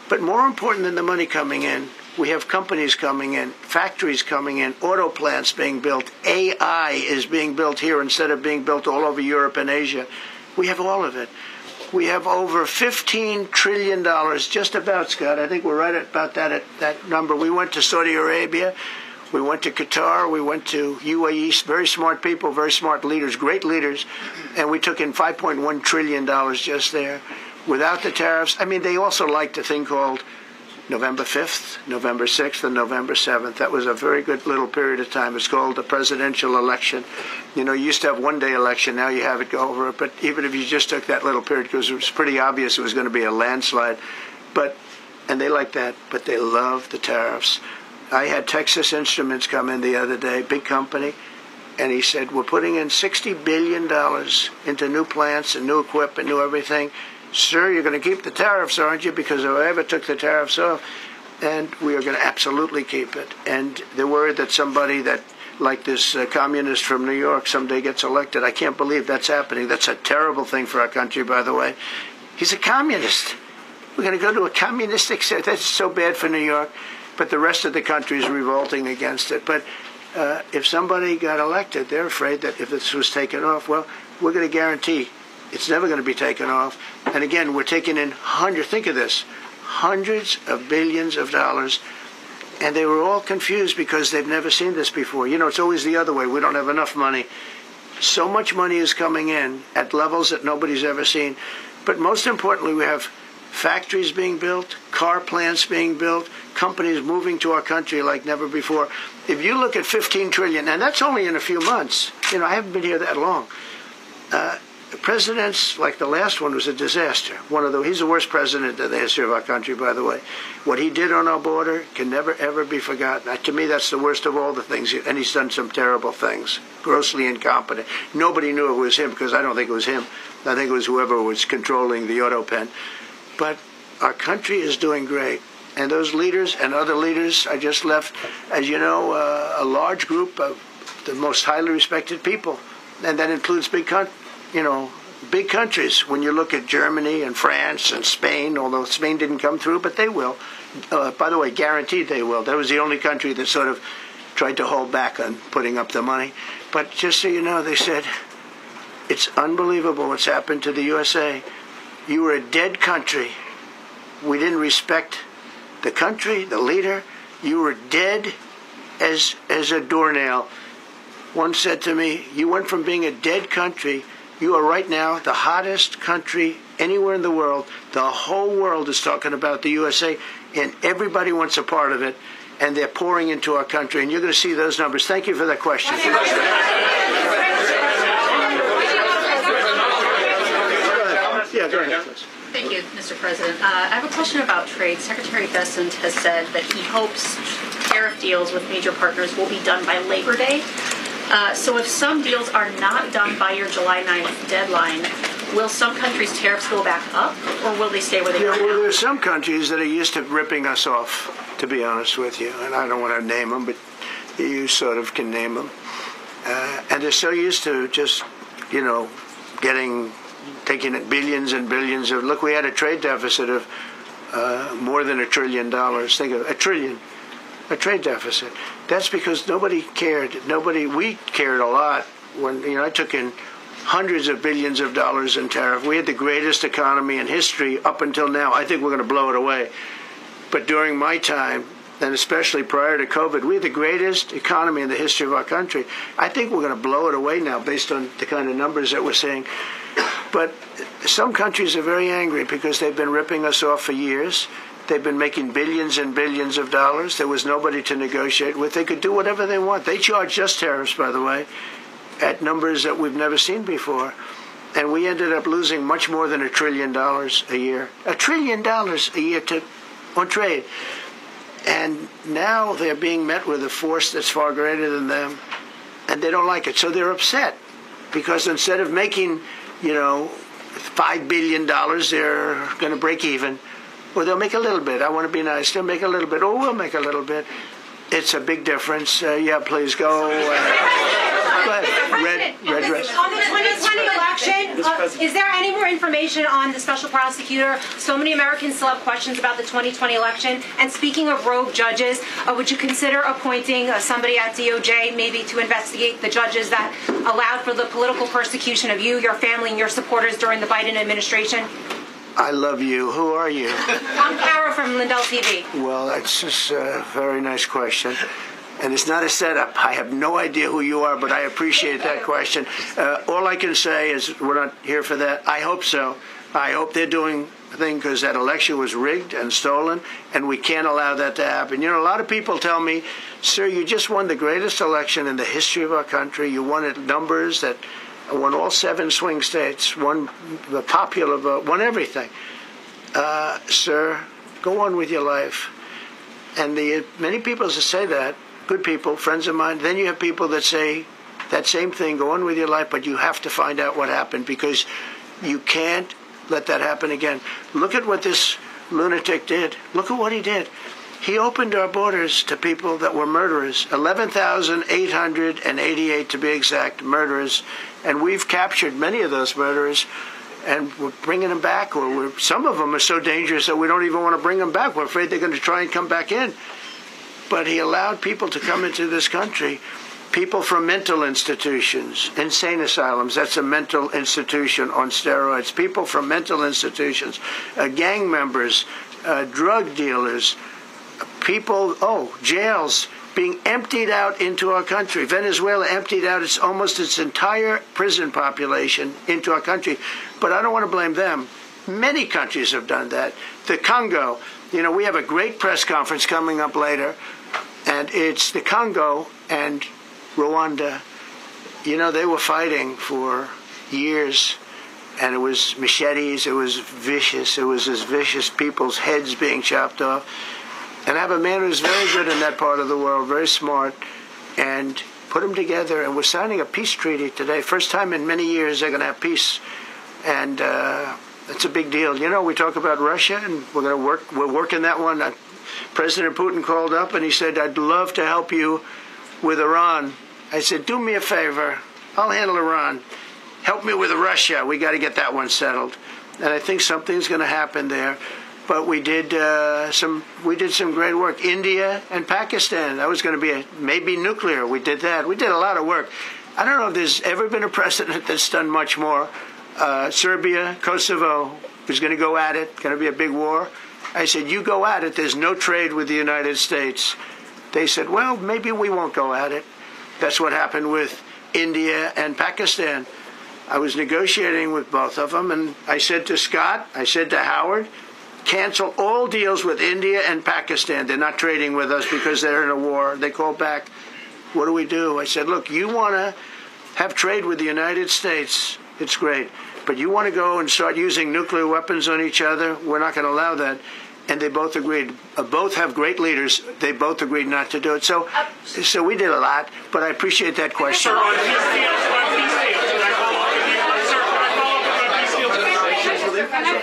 But more important than the money coming in, we have companies coming in, factories coming in, auto plants being built. AI is being built here instead of being built all over Europe and Asia. We have all of it. We have over $15 trillion, just about, Scott. I think we're right about that number. We went to Saudi Arabia. We went to Qatar, we went to UAE, very smart people, very smart leaders, great leaders, and we took in $5.1 trillion just there without the tariffs. I mean, they also liked a thing called November 5th, November 6th, and November 7th. That was a very good little period of time. It's called the presidential election. You know, you used to have one-day election. Now you have it go over it. But even if you just took that little period, because it was pretty obvious it was going to be a landslide. And they like that, but they love the tariffs. I had Texas Instruments come in the other day, big company, and he said, we're putting in $60 billion into new plants and new equipment, new everything. Sir, you're going to keep the tariffs, aren't you? Because if I ever took the tariffs off, and we are going to absolutely keep it. And they're worried that somebody that, like this communist from New York, someday gets elected. I can't believe that's happening. That's a terrible thing for our country, by the way. He's a communist. We're going to go to a communistic state. That's so bad for New York. But the rest of the country is revolting against it. But if somebody got elected, they're afraid that if this was taken off, well, we're going to guarantee it's never going to be taken off. And again, we're taking in think of this, hundreds of billions of dollars. And they were all confused because they've never seen this before. You know, it's always the other way. We don't have enough money. So much money is coming in at levels that nobody's ever seen. But most importantly, we have factories being built, car plants being built, companies moving to our country like never before. If you look at $15 trillion, and that's only in a few months. You know, I haven't been here that long. Presidents, like the last one, was a disaster. He's the worst president in the history of our country, by the way. What he did on our border can never, ever be forgotten. To me, that's the worst of all the things. And he's done some terrible things, grossly incompetent. Nobody knew it was him because I don't think it was him. I think it was whoever was controlling the auto pen. But our country is doing great. And those leaders and other leaders, I just left, as you know, a large group of the most highly respected people. And that includes big countries. When you look at Germany and France and Spain, although Spain didn't come through, but they will. By the way, guaranteed they will. That was the only country that sort of tried to hold back on putting up the money. But just so you know, they said, it's unbelievable what's happened to the USA. You were a dead country. We didn't respect the country, the leader. You were dead as a doornail. One said to me, you went from being a dead country, you are right now the hottest country anywhere in the world. The whole world is talking about the USA, and everybody wants a part of it, and they're pouring into our country, and you're going to see those numbers. Thank you for that question. Yeah, go ahead, please. Thank you, Mr. President. I have a question about trade. Secretary Bessent has said that he hopes tariff deals with major partners will be done by Labor Day. So if some deals are not done by your July 9th deadline, will some countries' tariffs go back up, or will they stay where they are now? Well, there's some countries that are used to ripping us off, to be honest with you. And I don't want to name them, but you sort of can name them. And they're so used to just, taking it billions and billions of... Look, we had a trade deficit of more than $1 trillion. Think of $1 trillion. A trade deficit. That's because nobody cared. We cared a lot when, I took in hundreds of billions of dollars in tariff. We had the greatest economy in history up until now. I think we're going to blow it away. But during my time, and especially prior to COVID, we had the greatest economy in the history of our country. I think we're going to blow it away now based on the kind of numbers that we're seeing. But some countries are very angry because they've been ripping us off for years. They've been making billions and billions of dollars. There was nobody to negotiate with. They could do whatever they want. They charged us tariffs, by the way, at numbers that we've never seen before. And we ended up losing much more than $1 trillion a year. $1 trillion a year on trade. And now they're being met with a force that's far greater than them. And they don't like it. So they're upset. Because instead of making, $5 billion, they're going to break even. Or they'll make a little bit. I want to be nice. They'll make a little bit. Or we'll make a little bit. It's a big difference. Yeah, please go. Go ahead. Red dress. On the 2020 election, is there any more information on the special prosecutor? So many Americans still have questions about the 2020 election. And speaking of rogue judges, would you consider appointing somebody at DOJ maybe to investigate the judges that allowed for the political persecution of you, your family, and your supporters during the Biden administration? I love you. Who are you? I'm Kara from Lindell TV. Well, that's just a very nice question. And it's not a setup. I have no idea who you are, but I appreciate that question. All I can say is we're not here for that. I hope so. I hope they're doing thing because that election was rigged and stolen, and we can't allow that to happen. You know, a lot of people tell me, sir, you just won the greatest election in the history of our country. You won at numbers that won all 7 swing states, won the popular vote, won everything. Sir, go on with your life. And many people say that, good people, friends of mine. Then you have people that say that same thing, go on with your life, but you have to find out what happened because you can't let that happen again. Look at what this lunatic did. Look at what he did. He opened our borders to people that were murderers, 11,888 to be exact, murderers. And we've captured many of those murderers, and we're bringing them back. Or some of them are so dangerous that we don't even want to bring them back. We're afraid they're going to try and come back in. But he allowed people to come into this country, people from mental institutions, insane asylums. That's a mental institution on steroids. People from mental institutions, gang members, drug dealers, people, jails being emptied out into our country. Venezuela emptied out almost its entire prison population into our country. But I don't want to blame them. Many countries have done that. The Congo, you know, we have a great press conference coming up later, and it's the Congo and Rwanda. You know, they were fighting for years, and it was machetes, it was vicious, it was as vicious, people's heads being chopped off. And I have a man who's very good in that part of the world, very smart, and put them together, and we're signing a peace treaty today. First time in many years they're going to have peace, and that's a big deal. You know, we talk about Russia, and we're working that one. President Putin called up, and he said, I'd love to help you with Iran. I said, do me a favor. I'll handle Iran. Help me with Russia. We got to get that one settled. And I think something's going to happen there. But we did some great work. India and Pakistan. That was going to be maybe nuclear. We did that. We did a lot of work. I don't know if there's ever been a president that's done much more. Serbia, Kosovo was going to go at it. Going to be a big war. I said, you go at it. There's no trade with the United States. They said, well, maybe we won't go at it. That's what happened with India and Pakistan. I was negotiating with both of them, and I said to Scott, I said to Howard, cancel all deals with India and Pakistan. They're not trading with us because they're in a war. They called back, what do we do? I said, look, you want to have trade with the United States, it's great. But you want to go and start using nuclear weapons on each other? We're not going to allow that. And they both agreed. Both have great leaders. They both agreed not to do it. So we did a lot, but I appreciate that question.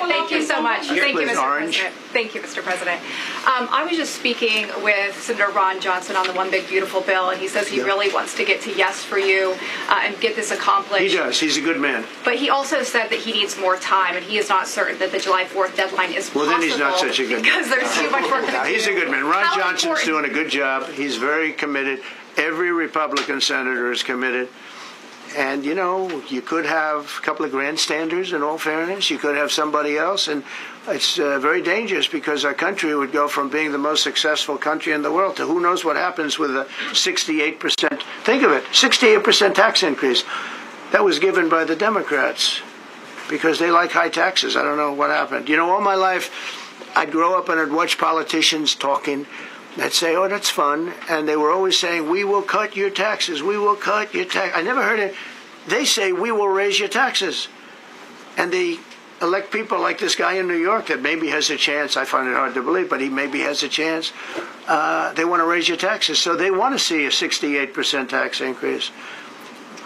Thank you so much. Thank you, Mr. President. Thank you, Mr. President. I was just speaking with Senator Ron Johnson on the One Big Beautiful Bill, and he says he really wants to get to yes for you and get this accomplished. He does. He's a good man. But he also said that he needs more time, and he is not certain that the July 4th deadline is possible. Well, then he's not such a good man. Because there's too much work to do. He's a good man. Ron Johnson's doing a good job. He's very committed. Every Republican senator is committed. And, you know, you could have a couple of grandstanders, in all fairness. You could have somebody else. And it's very dangerous because our country would go from being the most successful country in the world to who knows what happens with a 68%. Think of it, 68% tax increase. That was given by the Democrats because they like high taxes. I don't know what happened. You know, all my life, I'd grow up and I'd watch politicians talking. They'd say, oh, that's fun. And they were always saying, we will cut your taxes. We will cut your taxes. I never heard it. They say, we will raise your taxes. And they elect people like this guy in New York that maybe has a chance. I find it hard to believe, but he maybe has a chance. They want to raise your taxes. So they want to see a 68% tax increase.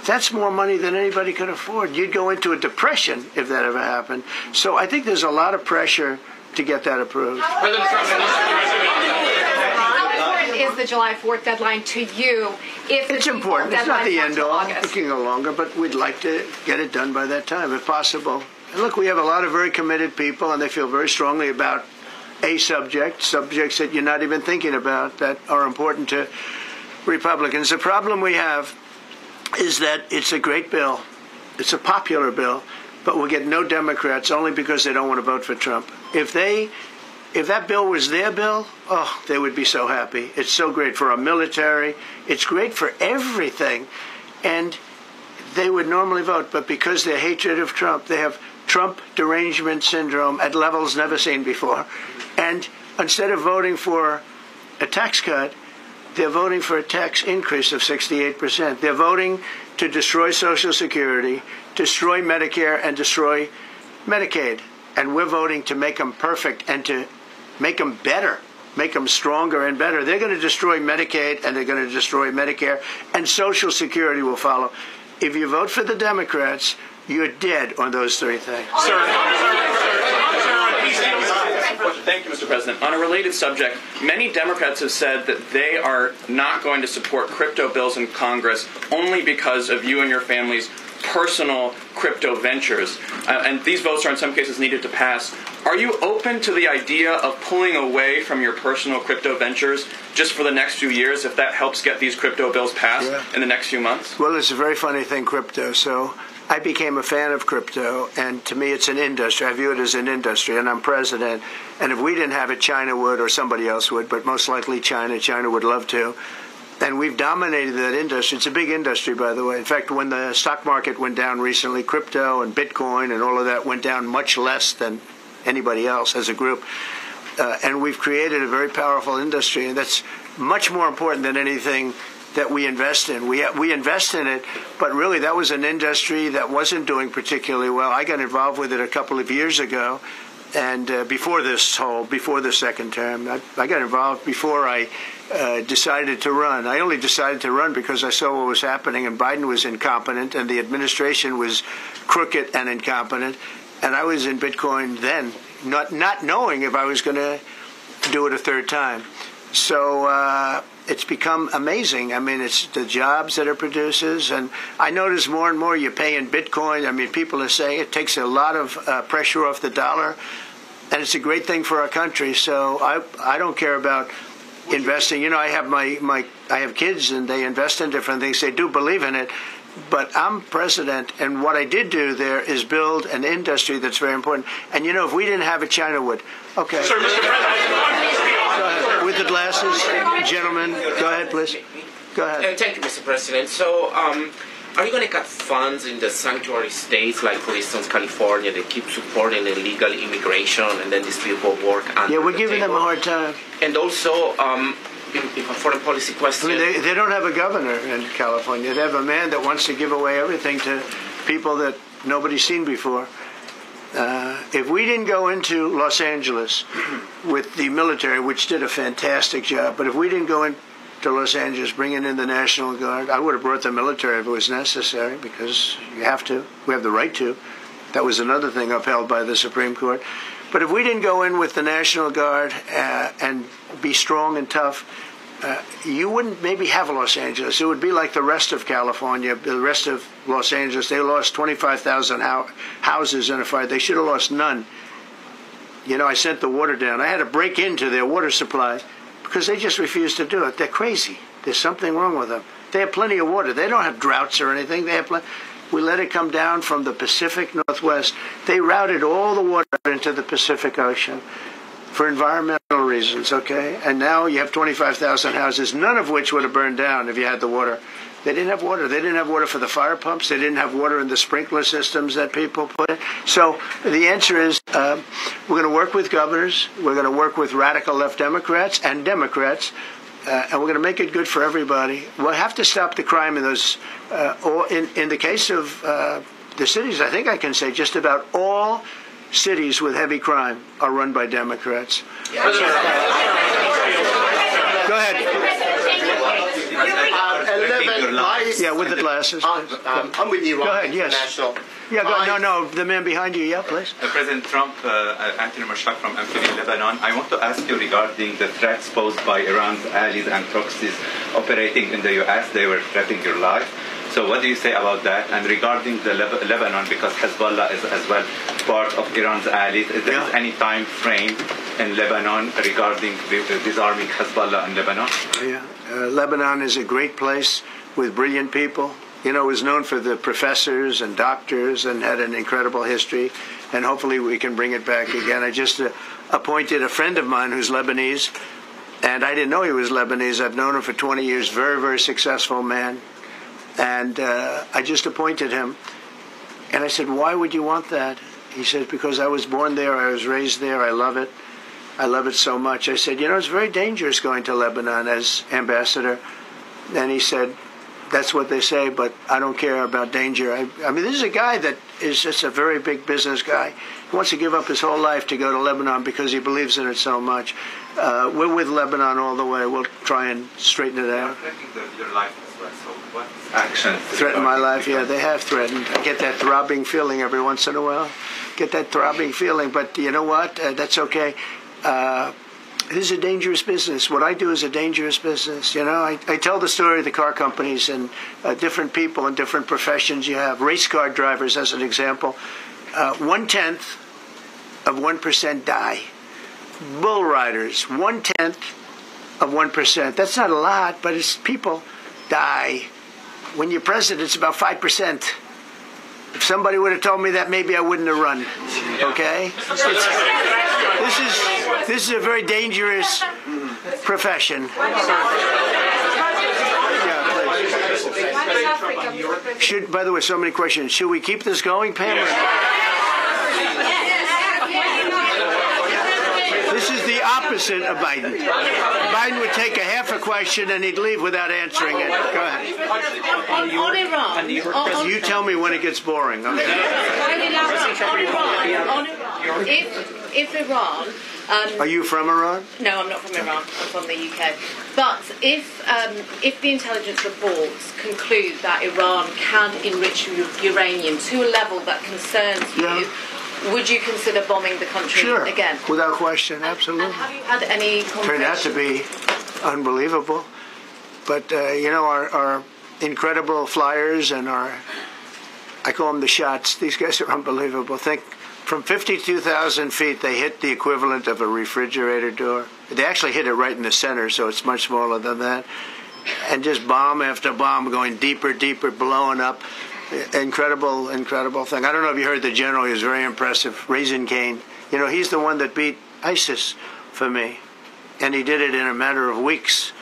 That's more money than anybody could afford. You'd go into a depression if that ever happened. So I think there's a lot of pressure to get that approved. How important is the July 4th deadline to you? It's important. It's not the end all. It can go longer, but we'd like to get it done by that time, if possible. And look, we have a lot of very committed people, and they feel very strongly about a subjects that you're not even thinking about that are important to Republicans. The problem we have is that it's a great bill. It's a popular bill, but we'll get no Democrats only because they don't want to vote for Trump. If that bill was their bill, oh, they would be so happy. It's so great for our military. It's great for everything. And they would normally vote, but because their hatred of Trump, they have Trump derangement syndrome at levels never seen before. And instead of voting for a tax cut, they're voting for a tax increase of 68%. They're voting to destroy Social Security, destroy Medicare, and destroy Medicaid. And we're voting to make them perfect and to make them better, make them stronger and better. They're going to destroy Medicaid, and they're going to destroy Medicare, and Social Security will follow. If you vote for the Democrats, you're dead on those three things. Thank you, Mr. President. On a related subject, many Democrats have said that they are not going to support crypto bills in Congress only because of you and your family's personal crypto ventures. And these votes are in some cases needed to pass. Are you open to the idea of pulling away from your personal crypto ventures just for the next few years if that helps get these crypto bills passed in the next few months? Well, it's a very funny thing, crypto. So I became a fan of crypto, and to me it's an industry. I view it as an industry, and I'm president. And if we didn't have it, China would, or somebody else would, but most likely China. China would love to. And we've dominated that industry. It's a big industry, by the way. In fact, when the stock market went down recently, crypto and Bitcoin and all of that went down much less than anybody else as a group. And we've created a very powerful industry, and that's much more important than anything that we invest in. We invest in it, but really that was an industry that wasn't doing particularly well. I got involved with it a couple of years ago, and before the second term. I got involved before I decided to run. I only decided to run because I saw what was happening, and Biden was incompetent, and the administration was crooked and incompetent, and I was in Bitcoin then, not knowing if I was going to do it a third time. So it's become amazing. I mean, it's the jobs that it produces, and I notice more and more you pay in Bitcoin. I mean, people are saying it takes a lot of pressure off the dollar, and it's a great thing for our country. So I don't care about investing. You know, I have I have kids, and they invest in different things. They do believe in it. But I'm president, and what I did do there is build an industry that's very important. And, you know, if we didn't have it, China would. Okay. Sir, Mr. President. Go ahead. With the glasses, gentlemen. Go ahead, please. Go ahead. Thank you, Mr. President. So, are you going to cut funds in the sanctuary states, like, for instance, California? They keep supporting illegal immigration, and then these people work under Yeah, we're giving them a hard time. And also, a foreign policy question. I mean, they don't have a governor in California. They have a man that wants to give away everything to people that nobody's seen before. If we didn't go into Los Angeles with the military, which did a fantastic job, but if we didn't go into Los Angeles bringing in the National Guard, I would have brought the military if it was necessary, because you have to. We have the right to. That was another thing upheld by the Supreme Court. But if we didn't go in with the National Guard and be strong and tough, you wouldn't maybe have Los Angeles. It would be like the rest of California, the rest of Los Angeles. They lost 25,000 houses in a fire. They should have lost none. You know, I sent the water down. I had to break into their water supply because they just refused to do it. They're crazy. There's something wrong with them. They have plenty of water. They don't have droughts or anything. They have plenty. We let it come down from the Pacific Northwest. They routed all the water into the Pacific Ocean for environmental reasons, okay? And now you have 25,000 houses, none of which would have burned down if you had the water. They didn't have water. They didn't have water for the fire pumps. They didn't have water in the sprinkler systems that people put in. So the answer is we're going to work with governors. We're going to work with radical left Democrats and Democrats. And we're going to make it good for everybody. We'll have to stop the crime in those. In the case of the cities, I think I can say just about all cities with heavy crime are run by Democrats. Go ahead. Yeah, with the glasses. I'm with you, Go ahead, yes. Yeah, no, the man behind you, yeah, please. President Trump, Anthony Mashak from Amphibian, Lebanon. I want to ask you regarding the threats posed by Iran's allies and proxies operating in the U.S. They were threatening your life. So what do you say about that? And regarding the Lebanon, because Hezbollah is as well part of Iran's allies, is there any time frame in Lebanon regarding disarming Hezbollah in Lebanon? Yeah, Lebanon is a great place with brilliant people. You know, it was known for the professors and doctors and had an incredible history, and hopefully we can bring it back again. I just appointed a friend of mine who's Lebanese, and I didn't know he was Lebanese. I've known him for 20 years, very, very successful man. And I just appointed him. And I said, why would you want that? He says, because I was born there, I was raised there, I love it. I love it so much. I said, you know, it's very dangerous going to Lebanon as ambassador. And he said, that's what they say, but I don't care about danger. I mean, this is a guy that is just a very big business guy. He wants to give up his whole life to go to Lebanon because he believes in it so much. We're with Lebanon all the way. We'll try and straighten it out. Your life as well. So what action? Threaten my life? Yeah, they have threatened. I get that throbbing feeling every once in a while. Get that throbbing feeling, but you know what? That's okay. This is a dangerous business. What I do is a dangerous business. You know, I tell the story of the car companies and different people in different professions. You have race car drivers, as an example. 1/10 of 1% die. Bull riders, 1/10 of 1%. That's not a lot, but it's people die. When you're president, it's about 5%. If somebody would have told me that, maybe I wouldn't have run. Okay? This is a very dangerous profession. By the way, so many questions. Should we keep this going, Pam? This is the opposite of Biden. Biden would take a half a question and he'd leave without answering it. Go ahead. On Iran. You tell me when it gets boring. Okay. If Iran. Are you from Iran? No, I'm not from Iran. I'm from the UK. But if the intelligence reports conclude that Iran can enrich uranium to a level that concerns you, would you consider bombing the country again? Without question, absolutely. And have you had any conversations? Turned out to be unbelievable. But, you know, our incredible flyers and I call them the shots, these guys are unbelievable. Think, from 52,000 feet, they hit the equivalent of a refrigerator door. They actually hit it right in the center, so it's much smaller than that. And just bomb after bomb going deeper, deeper, blowing up. Incredible, incredible thing. I don't know if you heard the general. He was very impressive. Raisin Cane. You know, he's the one that beat ISIS for me. And he did it in a matter of weeks.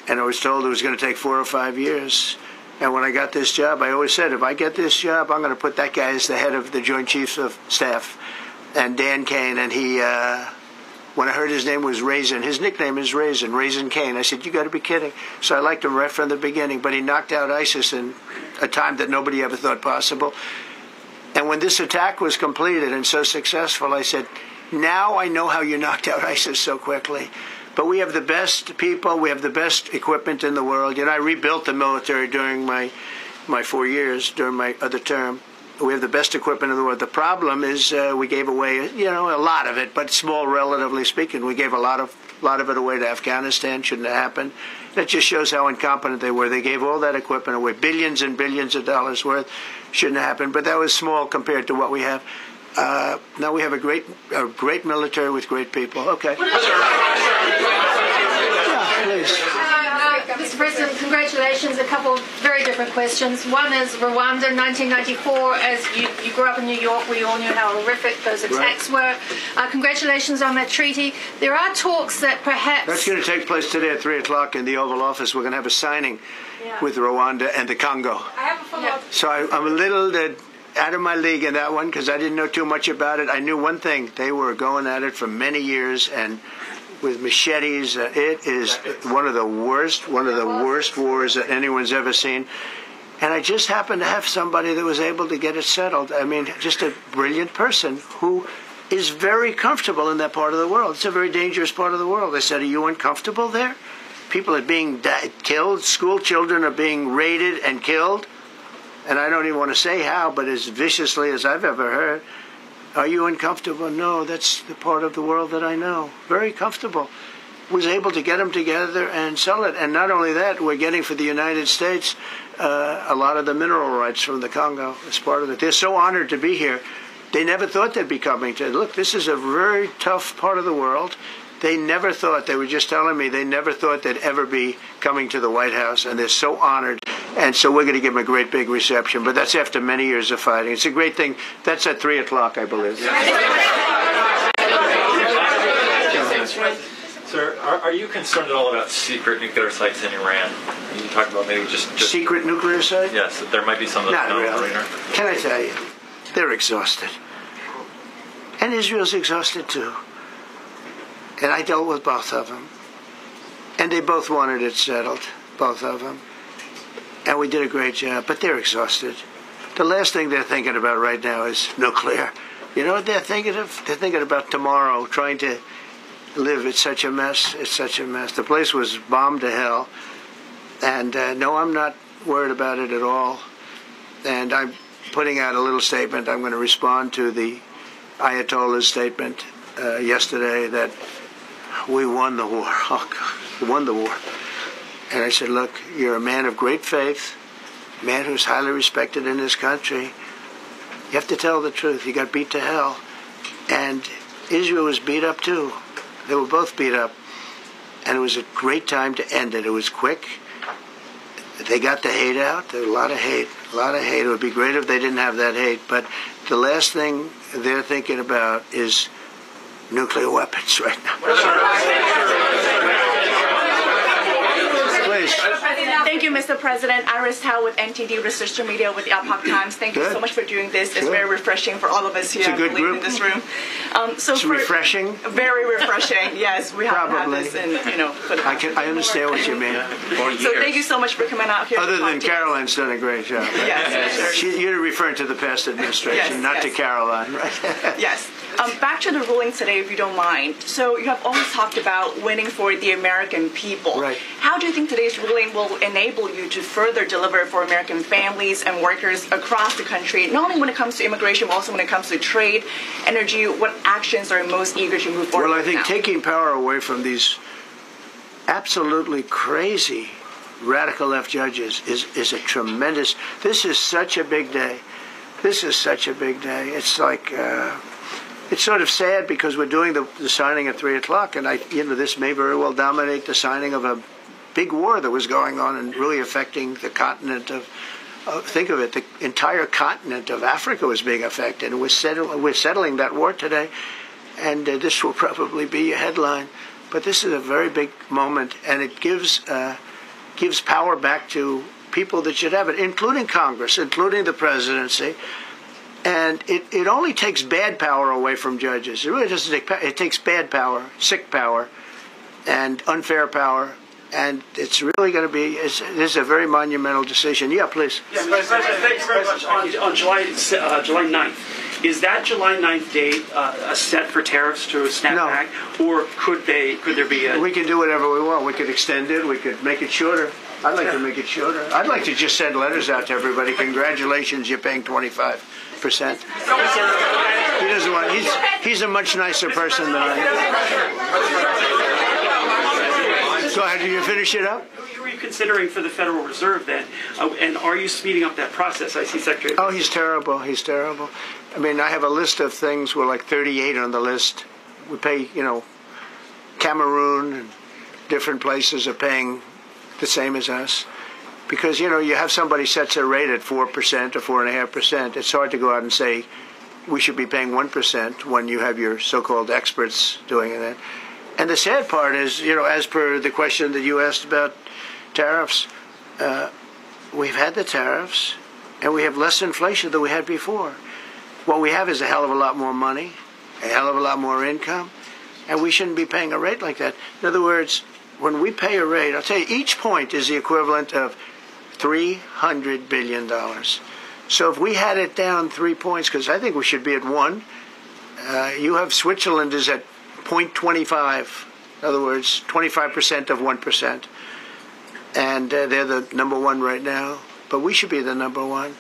And I was told it was going to take 4 or 5 years. And when I got this job, I always said, if I get this job, I'm going to put that guy as the head of the Joint Chiefs of Staff. And Dan Kane, and he, when I heard his name was Raisin, his nickname is Raisin Cane. I said, you got to be kidding. So I liked him right from the beginning. But he knocked out ISIS in a time that nobody ever thought possible. And when this attack was completed and so successful, I said, now I know how you knocked out ISIS so quickly. But we have the best people, we have the best equipment in the world. You know, I rebuilt the military during my 4 years, during my other term. We have the best equipment in the world. The problem is we gave away, you know, a lot of it, but small, relatively speaking. We gave a lot of it away to Afghanistan. Shouldn't have happened. That just shows how incompetent they were. They gave all that equipment away, billions and billions of dollars worth. Shouldn't have happened. But that was small compared to what we have. Now we have a great military with great people. Okay. Yeah, please. Mr. President, congratulations. A couple of very different questions. One is Rwanda, 1994. As you grew up in New York, we all knew how horrific those attacks were. Congratulations on that treaty. There are talks that perhaps... That's going to take place today at 3 o'clock in the Oval Office. We're going to have a signing with Rwanda and the Congo. I have a follow-up. So I'm a little out of my league in that one because I didn't know too much about it. I knew one thing. They were going at it for many years and with machetes. It is one of the worst wars that anyone's ever seen. And I just happened to have somebody that was able to get it settled. I mean, just a brilliant person who is very comfortable in that part of the world. It's a very dangerous part of the world. I said, are you uncomfortable there? People are being killed. School children are being raided and killed. And I don't even want to say how, but as viciously as I've ever heard. Are you uncomfortable? No, that's the part of the world that I know. Very comfortable. Was able to get them together and sell it. And not only that, we're getting for the United States a lot of the mineral rights from the Congo as part of it. They're so honored to be here. They never thought they'd be coming to. Look, this is a very tough part of the world. They never thought, they were just telling me, they never thought they'd ever be coming to the White House. And they're so honored. And so we're going to give them a great big reception. But that's after many years of fighting. It's a great thing. That's at 3 o'clock, I believe. Sir, are you concerned at all about secret nuclear sites in Iran? You talked about maybe just secret nuclear sites? Yes, that there might be some of those. Not really. Can I tell you? They're exhausted. And Israel's exhausted too. And I dealt with both of them. And they both wanted it settled, both of them. And we did a great job, but they're exhausted. The last thing they're thinking about right now is nuclear. You know what they're thinking of? They're thinking about tomorrow, trying to live. It's such a mess. It's such a mess. The place was bombed to hell. And no, I'm not worried about it at all. And I'm putting out a little statement. I'm going to respond to the Ayatollah's statement yesterday that we won the war. Oh, God, we won the war. And I said, look, you're a man of great faith, a man who's highly respected in this country. You have to tell the truth. You got beat to hell. And Israel was beat up too. They were both beat up. And it was a great time to end it. It was quick. They got the hate out. There was a lot of hate. A lot of hate. It would be great if they didn't have that hate. But the last thing they're thinking about is nuclear weapons right now. Please. Thank you, Mr. President. Iris Howe with NTD Research Media with the Epoch Times. Thank you so much for doing this. It's very refreshing for all of us here It's a good group. in this room. It's refreshing. Very refreshing. Yes, we haven't had this in, for the past I understand what you mean. So thank you so much for coming out here. Other than Caroline's done a great job. Right? Yes. You're referring to the past administration, not to Caroline, right? Yes. Back to the ruling today, if you don't mind. So you have always talked about winning for the American people. Right. How do you think today's ruling will enable you to further deliver for American families and workers across the country, not only when it comes to immigration, but also when it comes to trade, energy? What actions are you most eager to move forward Well, I think now? taking power away from these absolutely crazy radical left judges is a tremendous. This is such a big day. This is such a big day. It's like it's sort of sad because we're doing the signing at 3 o'clock, and this may very well dominate the signing of a big war that was going on and really affecting the continent of. Think of it, the entire continent of Africa was being affected, and we're settling that war today, and this will probably be a headline. But this is a very big moment, and it gives power back to people that should have it, including Congress, including the presidency. And it only takes bad power away from judges. It really doesn't take power. It takes bad power, sick power, and unfair power. And it's really going to be, this is a very monumental decision. Yeah, please. Yes, President, thank you very much. On July 9th, is that July 9th date set for tariffs to snap back? Or could there be a... We can do whatever we want. We could extend it. We could make it shorter. I'd like to make it shorter. I'd like to just send letters out to everybody. Congratulations, you're paying 25%. He doesn't want. He's a much nicer person than I am. So, how do you finish it up? Were you considering for the Federal Reserve then? And are you speeding up that process? I see Secretary. Oh, he's terrible. He's terrible. I mean, I have a list of things. We're like 38 on the list. We pay, Cameroon and different places are paying the same as us. Because, you have somebody sets a rate at 4% or 4.5%. It's hard to go out and say we should be paying 1% when you have your so-called experts doing it. And the sad part is, as per the question that you asked about tariffs, we've had the tariffs and we have less inflation than we had before. What we have is a hell of a lot more money, a hell of a lot more income, and we shouldn't be paying a rate like that. In other words, when we pay a rate, I'll tell you, each point is the equivalent of $300 billion. So if we had it down 3 points, because I think we should be at 1, you have Switzerland is at 0.25. In other words, 25% of 1%. And they're the number 1 right now. But we should be the number 1.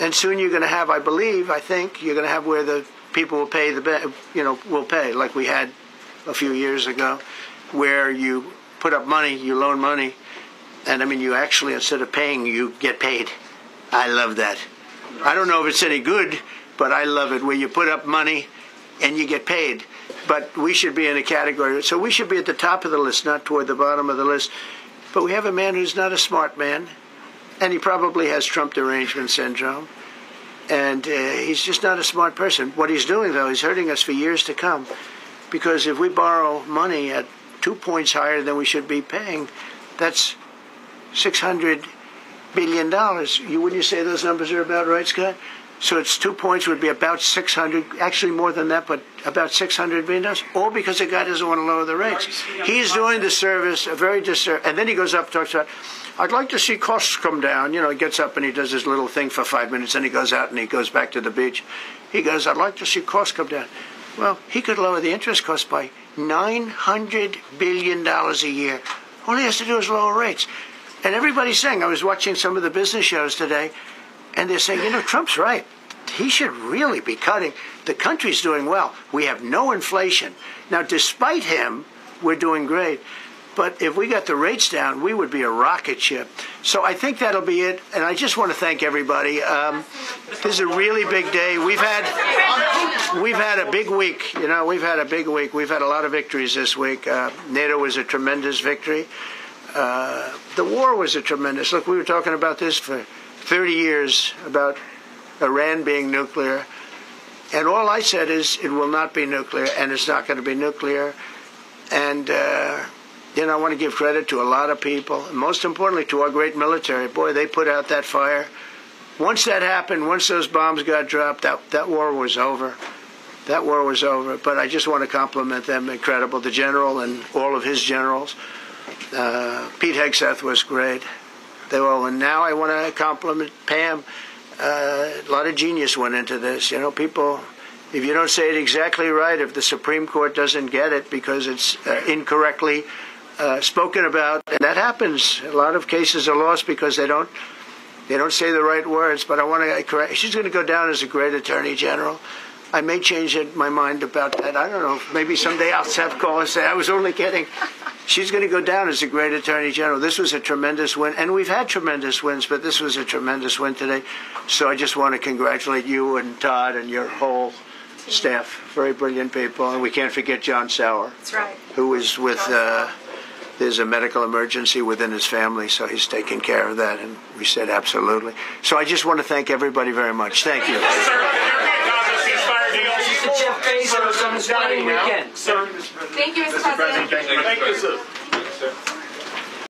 And soon you're going to have, I think, you're going to have where the people will pay will pay, like we had a few years ago, where you put up money, you loan money, and you actually, instead of paying, you get paid. I love that. I don't know if it's any good, but I love it, where you put up money and you get paid. But we should be in a category, so we should be at the top of the list, not toward the bottom of the list. But we have a man who's not a smart man, and he probably has Trump derangement syndrome, and he's just not a smart person. What he's doing, though, is hurting us for years to come, because if we borrow money at 2 points higher than we should be paying, that's $600 billion. Wouldn't you say those numbers are about right, Scott? So it's 2 points would be about 600, actually more than that, but about $600 billion, all because the guy doesn't want to lower the rates. He's doing the service, a very disservice, and then he goes up and talks about, I'd like to see costs come down. You know, he gets up and he does his little thing for 5 minutes, and he goes out and he goes back to the beach. He goes, I'd like to see costs come down. Well, he could lower the interest cost by $900 billion a year. All he has to do is lower rates. And everybody's saying, I was watching some of the business shows today, and they're saying, you know, Trump's right. He should really be cutting. The country's doing well. We have no inflation. Now, despite him, we're doing great. But if we got the rates down, we would be a rocket ship. So I think that'll be it. And I just want to thank everybody. This is a really big day. We've had a big week. You know, we've had a big week. We've had a lot of victories this week. NATO was a tremendous victory. The war was a tremendous. Look, we were talking about this for 30 years, about Iran being nuclear. And all I said is it will not be nuclear, and it's not going to be nuclear. And, you know, I want to give credit to a lot of people, and most importantly to our great military. Boy, they put out that fire. Once that happened, once those bombs got dropped, that war was over. That war was over. But I just want to compliment them. Incredible. The general and all of his generals. Pete Hegseth was great. They all. And now I want to compliment Pam. A lot of genius went into this. You know, people, if you don't say it exactly right, if the Supreme Court doesn't get it because it's incorrectly spoken about, and that happens. A lot of cases are lost because they don't say the right words. But I want to correct. She's going to go down as a great attorney general. I may change my mind about that. I don't know. Maybe someday I'll have call and say I was only kidding. She's going to go down as a great attorney general. This was a tremendous win, and we've had tremendous wins, but this was a tremendous win today. So I just want to congratulate you and Todd and your whole staff. Very brilliant people, and we can't forget John Sauer. That's right. Who is with. There's a medical emergency within his family, so he's taking care of that, and we said absolutely. So I just want to thank everybody very much. Thank you. Jeff Bezos on his wedding weekend. Thank you, Mr. President. Thank you, sir.